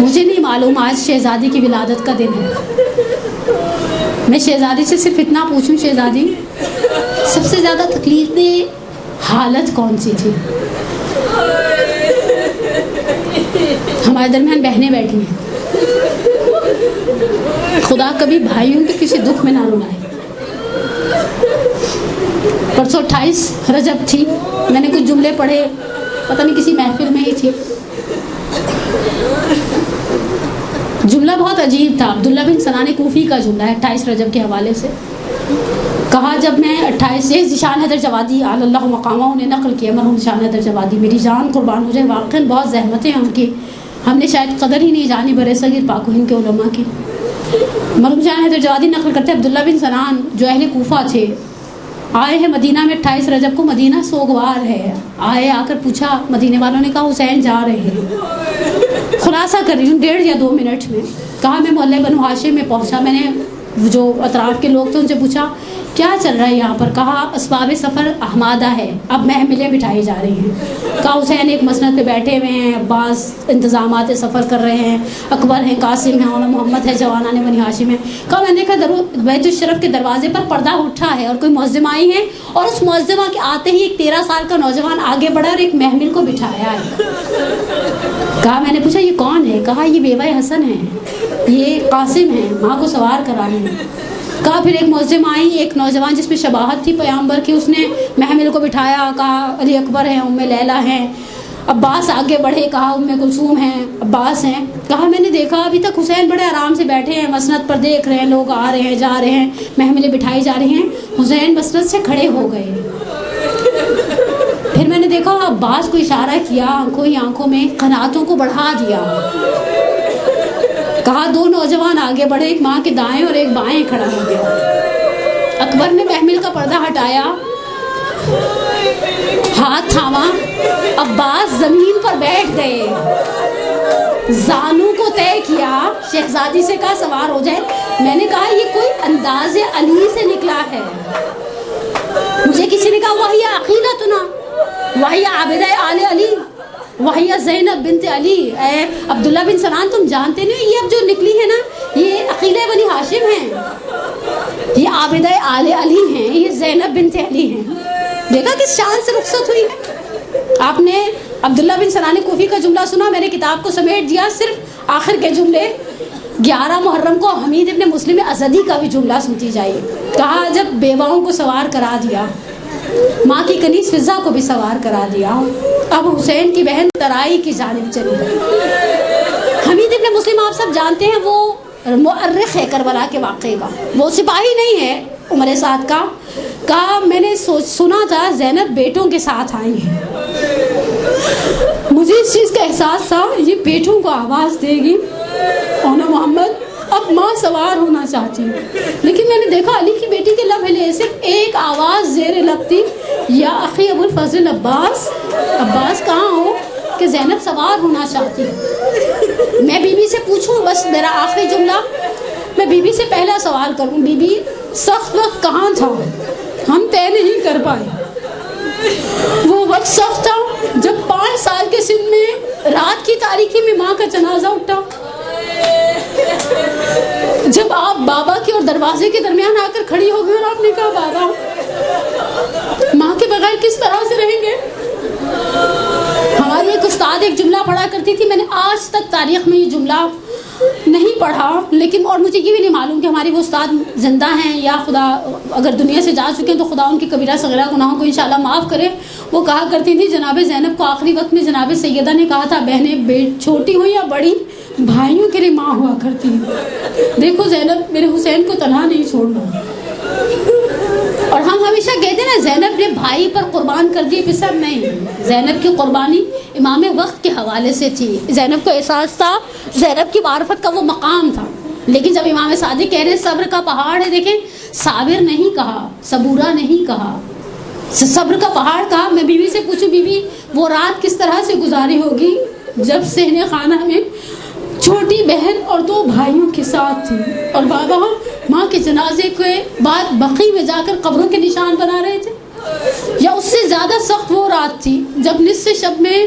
مجھے نہیں معلوم آج شہزادی کی ولادت کا دن ہے. میں شہزادی سے صرف اتنا پوچھوں، شہزادی سب سے زیادہ تکلیف دہ حالت کون سی تھی؟ ہمارے درمیان بہنیں بیٹھی ہیں، خدا کبھی بھائیوں کے کسی دکھ میں نہ رلائے. پرسوں 28 رجب تھی، میں نے کچھ جملے پڑھے، پتہ نہیں کسی محفل میں ہی تھی. جملہ بہت عجیب تھا، عبداللہ بن سنان کوفی کا جملہ ہے 28 رجب کے حوالے سے. کہا جب میں 28 شان حیدر جوادی علی اللہ مقامہ نے نقل کیا، مرحوم شان حیدر جوادی، میری جان قربان ہو جائے، واقعاً بہت زحمتیں ہیں ان کی، ہم نے شاید قدر ہی نہیں جانی برِ صغیر پاک و ہند کے علماء کی. مرحوم شان حیدر جوادی نقل کرتے عبداللہ بن سنان جو اہل کوفہ تھے، آئے ہیں مدینہ میں 28 رجب کو، مدینہ سوگوار ہے. آئے، آ کر پوچھا، مدینے والوں نے کہا حسین جا رہے ہیں. خلاصہ کر رہی ہوں 1.5 یا 2 منٹ میں. کہا میں محلے بنو ہاشم میں پہنچا، میں نے جو اطراف کے لوگ تھے ان سے پوچھا کیا چل رہا ہے یہاں پر؟ کہا اسباب سفر احمادہ ہے، اب محملیں بٹھائی جا رہی ہیں. کہا حسین ایک مسند پہ بیٹھے ہوئے ہیں، عباس انتظامات سفر کر رہے ہیں، اکبر ہیں، قاسم ہیں، اور محمد ہے، جوانان بنی ہاشم ہیں. کہا میں نے دیکھا بیت الشرف کے دروازے پر پردہ اٹھا ہے اور کوئی معظم آئی ہیں، اور اس معظمہ کے آتے ہی ایک 13 سال کا نوجوان آگے بڑھا اور ایک محمل کو بٹھایا ہے. کہا میں نے پوچھا یہ کون ہے؟ کہا یہ بیوہ حسن ہے، یہ قاسم ہیں، ماں کو سوار کرا رہے ہیں. کہا پھر ایک معظم آئی، ایک نوجوان جس میں شباہت تھی پیغمبر کی، اس نے محمل کو بٹھایا. کہا علی اکبر ہیں، ام لیلہ ہیں. عباس آگے بڑھے، کہا ام کلثوم ہیں، عباس ہیں. کہا میں نے دیکھا ابھی تک حسین بڑے آرام سے بیٹھے ہیں، مسند پر دیکھ رہے ہیں، لوگ آ رہے ہیں جا رہے ہیں، محملیں بٹھائی جا رہی ہیں. حسین مسند سے کھڑے ہو گئے. پھر میں نے دیکھا عباس کو اشارہ کیا، آنکھوں ہی آنکھوں میں قناعتوں کو بڑھا دیا. کہا 2 نوجوان آگے بڑھے، ایک ماں کے دائیں اور ایک بائیں کھڑا ہو گیا. اکبر نے محمل کا پردہ ہٹایا، ہاتھ تھاما، عباس زمین پر بیٹھ گئے، زانوں کو طے کیا، شہزادی سے کہا سوار ہو جائے. میں نے کہا یہ کوئی انداز علی سے نکلا ہے. مجھے کسی نے کہا وہی عقیلتنا، وہی عابدہ آل علی، وہی زینب بنت علی. اے عبداللہ بن سنان تم جانتے نہیں یہ اب جو نکلی ہے نا یہ عقیلہ بنی ہاشم ہیں، یہ عابدہ آل علی ہیں، یہ زینب بنت علی ہیں. دیکھا کس شان سے رخصت ہوئی ہے. آپ نے عبداللہ بن سنان کوفی کا جملہ سنا، میں نے کتاب کو سمیٹ دیا صرف آخر کے جملے. 11 محرم کو حمید ابن مسلم ازدی کا بھی جملہ سنتی جائیے. کہا جب بیواؤں کو سوار کرا دیا، ماں کی کنیز فضا کو بھی سوار کرا دیا، اب حسین کی بہن ترائی کی جانب چلی گئی. حمید ابن مسلم آپ سب جانتے ہیں، وہ مؤرخ ہے کربلا کے واقعے کا. وہ سپاہی نہیں ہے، عمر سعد کا، کہا میں نے سنا تھا زینب بیٹوں کے ساتھ آئی ہیں، مجھے اس چیز کا احساس تھا یہ بیٹوں کو آواز دے گی اور نہ محمد اب ماں سوار ہونا چاہتی ہے، لیکن میں نے دیکھا علی کی بیٹی کے لب ہلے، صرف ایک آواز زیر لب تھی، یا اخی ابو الفضل عباس، عباس کہاں ہو کہ زینب سوار ہونا چاہتی ہے۔ میں بی بی سے پوچھوں، بس میرا آخری جملہ، میں بی بی سے پہلا سوال کروں، بی بی سخت وقت کہاں تھا؟ ہم طے نہیں کر پائے۔ وہ وقت سخت تھا جب 5 سال کے سن میں رات کی تاریکی میں ماں کا جنازہ اٹھا، جب آپ بابا کے اور دروازے کے درمیان آ کر کھڑی ہو گئی اور آپ نے کہا بابا ماں کے بغیر کس طرح سے رہیں گے؟ ہماری ایک استاد ایک جملہ پڑھا کرتی تھی، میں نے آج تک تاریخ میں یہ جملہ نہیں پڑھا، لیکن اور مجھے یہ بھی نہیں معلوم کہ ہماری وہ استاد زندہ ہیں یا خدا اگر دنیا سے جا چکے ہیں تو خدا ان کی کبیرہ صغیرہ گناہوں کو انشاءاللہ معاف کرے۔ وہ کہا کرتی تھی جناب زینب کو آخری وقت میں جناب سیدہ نے کہا تھا بہنیں چھوٹی ہوں یا بڑی بھائیوں کے لیے ماں ہوا کرتی ہیں۔ دیکھو زینب میرے حسین کو تنہا نہیں چھوڑنا، اور ہم ہمیشہ کہتے ہیں نا زینب نے بھائی پر قربان کر دی، پسر نہیں، زینب کی قربانی امام وقت کے حوالے سے تھی۔ زینب کو احساس تھا، زینب کی معرفت کا وہ مقام تھا، لیکن جب امام صادق کہہ رہے صبر کا پہاڑ ہے، دیکھیں صابر نہیں کہا، صبورہ نہیں کہا، صبر کا پہاڑ کہا۔ میں بیوی سے پوچھوں بیوی وہ رات کس طرح سے گزاری ہوگی جب صحن خانہ میں چھوٹی بہن اور 2 بھائیوں کے ساتھ تھی، اور بابا ماں کے جنازے کے بعد بقی میں جا کر قبروں کے نشان بنا رہے تھے، یا اس سے زیادہ سخت وہ رات تھی جب نصف شب میں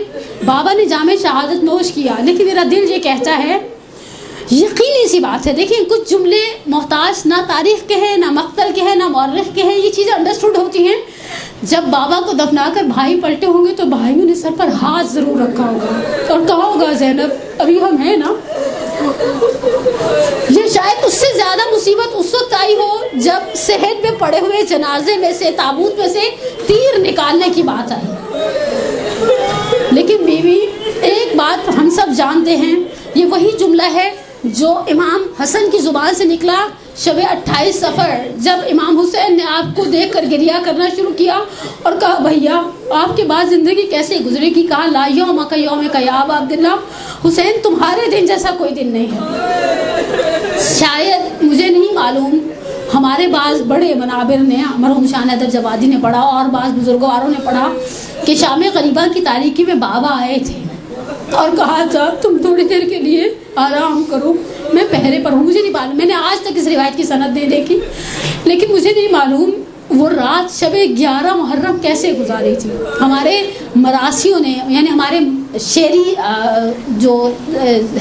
بابا نے جام شہادت نوش کیا۔ لیکن میرا دل یہ کہتا ہے یقینی سی بات ہے، دیکھیں کچھ جملے محتاج نہ تاریخ کے ہیں، نہ مقتل کے ہیں، نہ مورخ کے ہیں، یہ چیزیں انڈرسٹوڈ ہوتی ہیں جب بابا کو دفنا کر بھائی پلٹے ہوں گے تو بھائیوں نے سر پر ہاتھ ضرور رکھا ہوگا اور کہا ہوگا زینب ابھی ہم ہیں نا۔ یہ شاید اس سے زیادہ مصیبت اس وقت آئی ہو جب صحن میں پڑے ہوئے جنازے میں سے تابوت میں سے تیر نکالنے کی بات آئی، لیکن بیوی ایک بات ہم سب جانتے ہیں، یہ وہی جملہ ہے جو امام حسن کی زبان سے نکلا شب 28 صفر، جب امام حسین نے آپ کو دیکھ کر گریہ کرنا شروع کیا اور کہا بھیا آپ کے بعد زندگی کیسے گزرے گی؟ کہا لا یوم کا یوم کا یا ابا عبداللہ، حسین تمہارے دن جیسا کوئی دن نہیں ہے۔ شاید مجھے نہیں معلوم، ہمارے بعض بڑے منابر نے، مرحوم شاہ حیدر جوادی نے پڑھا اور بعض بزرگواروں نے پڑھا کہ شام غریبہ کی تاریکی میں بابا آئے تھے اور کہا تھا تم تھوڑی دیر کے لیے آرام کرو، میں پہرے پر ہوں۔ مجھے نہیں معلوم، میں نے آج تک اس روایت کی سند نہیں دیکھی، لیکن مجھے نہیں معلوم وہ رات شب 11 محرم کیسے گزاری تھی۔ ہمارے مراسیوں نے، یعنی ہمارے شعری جو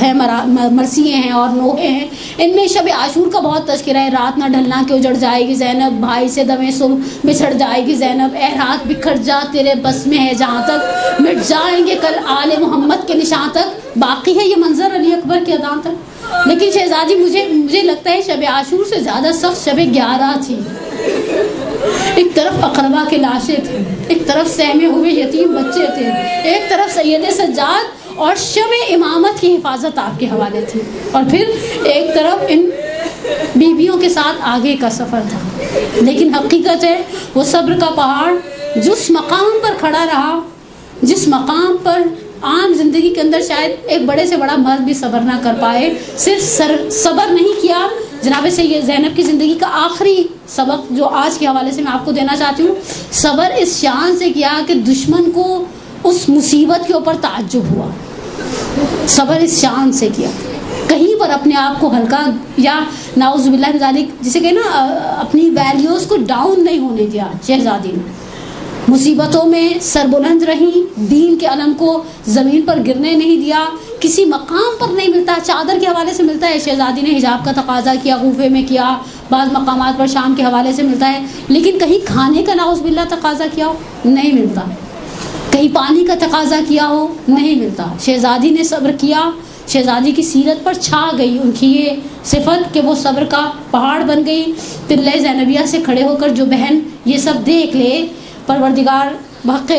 ہے مرثیے ہیں اور نوحے ہیں، ان میں شب عاشور کا بہت تذکرہ ہے۔ رات نہ ڈھلنا کہ اجڑ جائے گی زینب، بھائی سے دمیں صبح بچھڑ جائے گی زینب، اے رات بکھر جا تیرے بس میں ہے جہاں تک، مٹ جائیں گے کل آل محمد کے نشان تک۔ باقی ہے یہ منظر علی اکبر کے اذان تک۔ لیکن شہزادی مجھے لگتا ہے شب عاشور سے زیادہ سخت شب 11 تھی۔ ایک طرف اقربا کے لاشیں تھے، ایک طرف سہمے ہوئے یتیم بچے تھے، ایک طرف سید سجاد اور شب امامت کی حفاظت آپ کے حوالے تھی، اور پھر ایک طرف ان بیویوں کے ساتھ آگے کا سفر تھا۔ لیکن حقیقت ہے وہ صبر کا پہاڑ جس مقام پر کھڑا رہا، جس مقام پر عام زندگی کے اندر شاید ایک بڑے سے بڑا مرد بھی صبر نہ کر پائے، صرف صبر نہیں کیا۔ جناب سید زینب کی زندگی کا آخری سبق جو آج کے حوالے سے میں آپ کو دینا چاہتی ہوں، صبر اس شان سے کیا کہ دشمن کو اس مصیبت کے اوپر تعجب ہوا۔ صبر اس شان سے کیا، کہیں پر اپنے آپ کو ہلکا یا نعوذ باللہ من ذالک جسے کہ نا اپنی ویلیوز کو ڈاؤن نہیں ہونے دیا۔ شہزادی نے مصیبتوں میں سربلند رہی، دین کے علم کو زمین پر گرنے نہیں دیا، کسی مقام پر نہیں ملتا۔ چادر کے حوالے سے ملتا ہے شہزادی نے حجاب کا تقاضا کیا، کوفے میں کیا، بعض مقامات پر شام کے حوالے سے ملتا ہے، لیکن کہیں کھانے کا نعوذ باللہ تقاضا کیا ہو نہیں ملتا، کہیں پانی کا تقاضا کیا ہو نہیں ملتا۔ شہزادی نے صبر کیا، شہزادی کی سیرت پر چھا گئی ان کی یہ صفت کہ وہ صبر کا پہاڑ بن گئی۔ پلے زینبیہ سے کھڑے ہو کر جو بہن یہ سب دیکھ لے، پروردگار بحق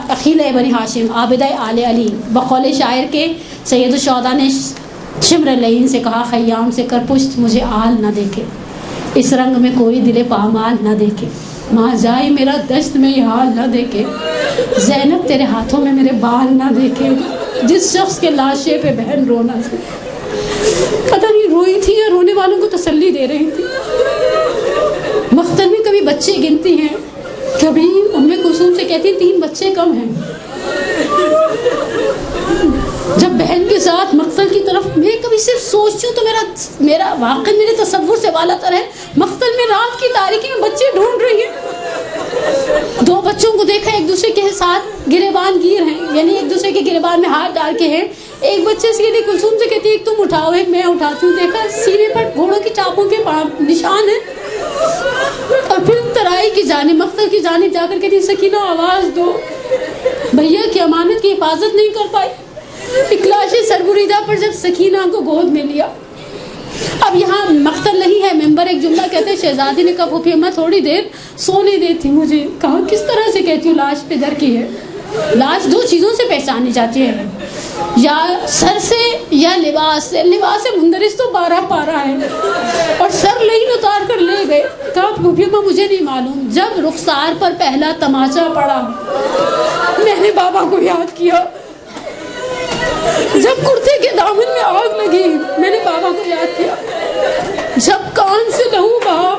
اخیل بنی ہاشم عابدہ آل علی، بقول شاعر کے سید الشہداء نے شمر لعین سے کہا خیام سے کر پشت مجھے آل نہ دیکھے۔ اس رنگ میں کوئی دل پامال نہ دیکھے، ماں جائے میرا دشت میں یہ حال نہ دیکھے، زینب تیرے ہاتھوں میں میرے بال نہ دیکھے، جس شخص کے لاشے پہ بہن رونا تھی، پتہ نہیں روئی تھی یا رونے والوں کو تسلی دے رہی تھی۔ مقتل میں کبھی بچے گنتی ہیں، کبھی ام کلثوم سے کہتی 3 بچے کم ہیں۔ جب بہن کے ساتھ مقتل کی طرف میں کبھی صرف سوچتی ہوں تو میرا واقعی میرے تصور سے والا تر ہے، مقتل میں رات کی تاریکی میں بچے ڈھونڈ رہی ہیں۔ 2 بچوں کو دیکھا ایک دوسرے کے ساتھ گریبان گیر ہیں، یعنی ایک دوسرے کے گریبان میں ہاتھ ڈال کے ہیں۔ ایک بچے سے یہ کلثوم سے کہتی ہے ایک تم اٹھاؤ ایک میں اٹھاتی ہوں، دیکھا سینے پر گھوڑوں کی چاپوں کے نشان ہیں۔ اور پھر ترائی کی جانب مقتل کی جانب جا کر کہتی سکینہ آواز دو، بھیا کی امانت کی حفاظت نہیں کر پائی۔ اکلاش سربریدہ پر جب سکینہ کو گود میں لیا، اب یہاں مقتل نہیں ہے، ممبر ایک جملہ کہتے ہیں شہزادی نے کہا پھوپھی اماں تھوڑی دیر سونے دیتی مجھے، کہا کس طرح سے کہتی ہوں لاش پہ در کی ہے۔ لاش 2 چیزوں سے پہچانی جاتی ہے، یا سر سے یا لباس سے۔ لباس مندرس تو 12 پارہ ہے اور سر لین اتار کر لے گئے، کہا پھوپھی اماں مجھے نہیں معلوم۔ جب رخسار پر پہلا تماچا پڑا میں نے بابا کو یاد کیا، جب کرتے کے دامن میں آگ لگی میں نے بابا کو یاد کیا، جب کان سے لہو بہا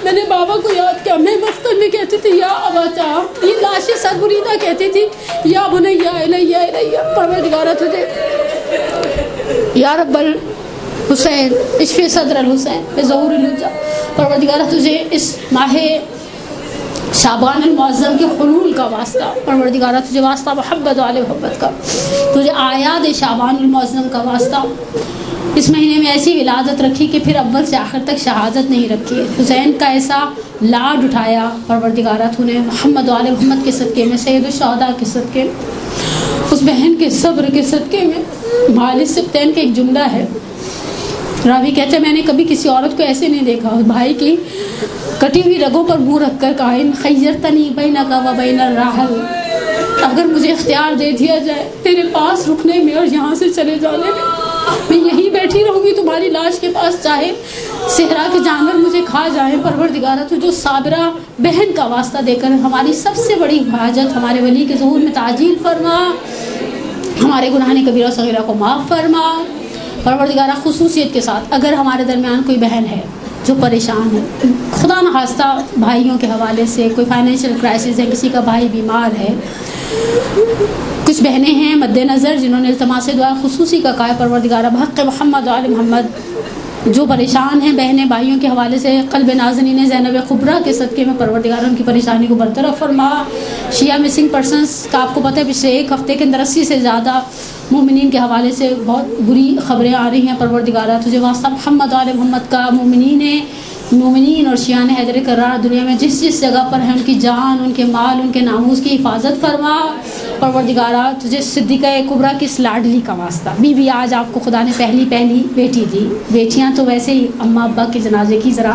میں نے بابا کو یاد کیا۔ میں مقتل میں کہتی تھی یا اباتا، یہ لاش سربریدہ کہتی تھی یا بنیا الیہ الیہ، پروردگارہ تجھے یا رب الحسین اشفی صدر الحسین بظہور الحجہ، پروردگارہ تجھے اس ماہ شعبان المعظم کے حلول کا واسطہ، پروردگارہ تجھے واسطہ محبت والے محبت کا، تجھے آیات شعبان المعظم کا واسطہ۔ اس مہینے میں ایسی ولادت رکھی کہ پھر اول سے آخر تک شہادت نہیں رکھی، حسین کا ایسا لاڈ اٹھایا پروردگارہ تو نے محمد والے محمد کے صدقے میں، سید الشہداء کے صدقے میں، اس بہن کے صبر کے صدقے میں۔ مالک سبتین کا ایک جملہ ہے، راوی کہتے ہیں میں نے کبھی کسی عورت کو ایسے نہیں دیکھا، بھائی کی کٹی ہوئی رگوں پر منہ رکھ کر کہا ان خیرتنی بینک و بین الرحل، اگر مجھے اختیار دے دیا جائے تیرے پاس رکنے میں اور یہاں سے چلے جانے میں یہیں بیٹھی رہوں گی تمہاری لاش کے پاس، چاہے صحرا کے جانور مجھے کھا جائیں، پروردگارہ تو جو صابرہ بہن کا واسطہ دے کر ہماری سب سے بڑی حاجت ہمارے ولی کے ظہور میں تعجیل فرما، ہمارے گناہ کبیرہ صغیرہ کو معاف فرما۔ پروردگارہ خصوصیت کے ساتھ اگر ہمارے درمیان کوئی بہن ہے جو پریشان ہے، خدا نخواستہ بھائیوں کے حوالے سے کوئی فائنینشیل کرائسس ہے، کسی کا بھائی بیمار ہے، کچھ بہنیں ہیں مد نظر جنہوں نے التماس دعا خصوصی کا کہا ہے، پروردگارہ بحق محمد وآل محمد جو پریشان ہیں بہنیں بھائیوں کے حوالے سے، قلب نازنین زینب کبریٰ کے صدقے میں پروردگارہ ان کی پریشانی کو برطرف فرما۔ شیعہ مسنگ پرسنس کا آپ کو پتہ ہے پچھلے 1 ہفتے کے اندر 80 سے زیادہ مومنین کے حوالے سے بہت بری خبریں آ رہی ہیں، پروردگارہ تجھے واسطہ محمد وآل محمد کا مومنین اور شیعان حیدر کرار دنیا میں جس جس جگہ پر ہیں ان کی جان، ان کے مال، ان کے ناموس کی حفاظت فرما۔ پروردگارہ تجھے صدیقہ کبریٰ کی اس لاڈلی کا واسطہ، بی آج آپ کو خدا نے پہلی بیٹی دی، بیٹیاں تو ویسے ہی اماں ابا کے جنازے کی ذرا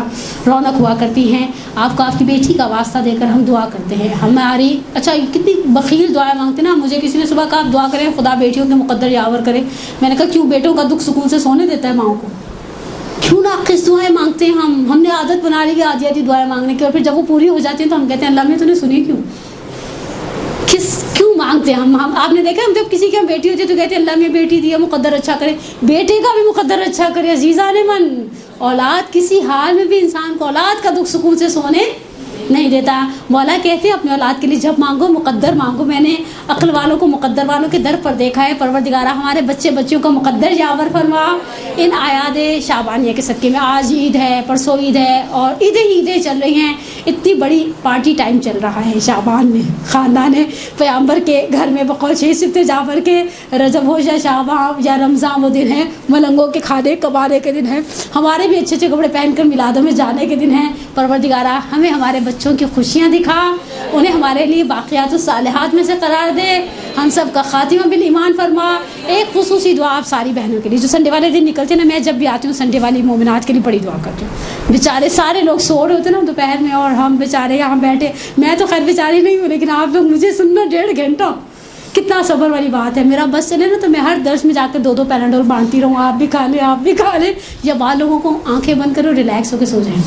رونق ہوا کرتی ہیں، آپ کو آپ کی بیٹی کا واسطہ دے کر ہم دعا کرتے ہیں۔ ہماری اچھا کتنی بخیل دعائیں مانگتے نا، مجھے کسی نے صبح کہا آپ دعا کریں خدا بیٹیوں کے مقدر یاور کرے، میں نے کہا کیوں، بیٹوں کا دکھ سکون سے سونے دیتا ہے ماؤں کو، کیوں ناقص دعائیں مانگتے ہیں ہم نے عادت بنا لی ہے آدھی دعائیں مانگنے کی، اور پھر جب وہ پوری ہو جاتی ہیں تو ہم کہتے ہیں اللہ نے تو نے سنی کیوں مانگتے ہیں ہم آپ نے دیکھا ہم جب کسی کی ہم بیٹی ہوتی ہے تو کہتے ہیں اللہ میں بیٹی دی ہے مقدر اچھا کرے، بیٹے کا بھی مقدر اچھا کرے۔ عزیزان من، اولاد کسی حال میں بھی انسان کو اولاد کا دکھ سکون سے سونے نہیں دیتا۔ مولا کہتے ہیں اپنے اولاد کے لیے جب مانگو مقدر مانگو، میں نے عقل والوں کو مقدر والوں کے در پر دیکھا ہے، پروردگارہ ہمارے بچوں کا مقدر یاور فرما۔ ان آیات شعبانیہ کے صدقے میں آج عید ہے، پرسوں عید ہے اور عیدیں چل رہی ہیں، اتنی بڑی پارٹی ٹائم چل رہا ہے شعبان میں، خاندان پیغمبر کے گھر میں بقول 6 سبت جعفر کے رجب ہو یا شعبان یا رمضان وہ دن ہے، ملنگوں کے کھانے کبانے کے دن ہے، ہمارے بھی اچھے کپڑے پہن کر میلادوں میں جانے کے دن ہیں۔ پروردگارہ ہمیں ہمارے بچوں کی خوشیاں دکھا، انہیں ہمارے لیے باقیات الصالحات میں سے قرار دے، ہم سب کا خاتمہ بالایمان فرما۔ ایک خصوصی دعا آپ ساری بہنوں کے لیے جو سنڈے والے دن نکلتے ہیں نا، میں جب بھی آتی ہوں سنڈے والی مومنات کے لیے بڑی دعا کرتی ہوں، بیچارے سارے لوگ سو رہے ہوتے ہیں نا دوپہر میں اور ہم بیچارے یہاں بیٹھے، میں تو خیر بیچاری نہیں ہوں لیکن آپ لوگ مجھے سننا 1.5 گھنٹہ، کتنا صبر والی بات ہے۔ میرا بس چلے نا تو میں ہر درس میں جا کر 2 پیناڈول بانٹتی رہوں، آپ بھی کھا لیں آپ بھی کھا لیں، یا بعض لوگوں کو آنکھیں بند کرو ریلیکس ہو کے سو جائیں،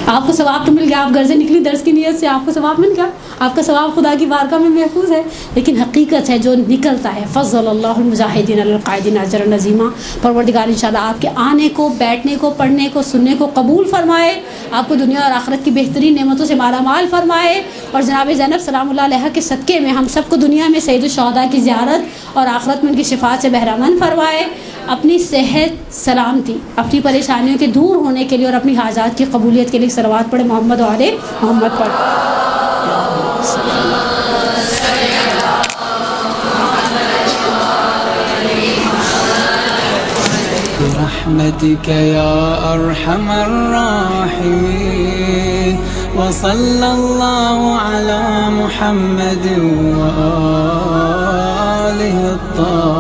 آپ کو ثواب تو مل گیا, آپ گھر سے نکلی درس کی نیت سے, آپ کو ثواب مل گیا, آپ کا ثواب خدا کی بارگاہ میں محفوظ ہے. لیکن حقیقت ہے جو نکلتا ہے, فضل اللہ المجاہدین علی القاعدین اجرا عظیما. پروردگار انشاءاللہ آپ کے آنے کو, بیٹھنے کو, پڑھنے کو, سننے کو قبول فرمائے, آپ کو دنیا اور آخرت کی بہترین نعمتوں سے مالا مال فرمائے, اور جناب زینب سلام اللہ علیہ کے صدقے میں ہم سب کو دنیا میں سید الشہداء کی زیارت اور آخرت میں ان کی شفاعت سے بہرامند فرمائے. اپنی صحت, سلامتی, اپنی پریشانیوں کے دور ہونے کے لیے اور اپنی حاجات کی قبولیت کے لیے صلوات پڑھے محمد و آل محمد پر. برحمتك يا أرحم الراحمين وصلى الله على محمد وآله الطاهرين.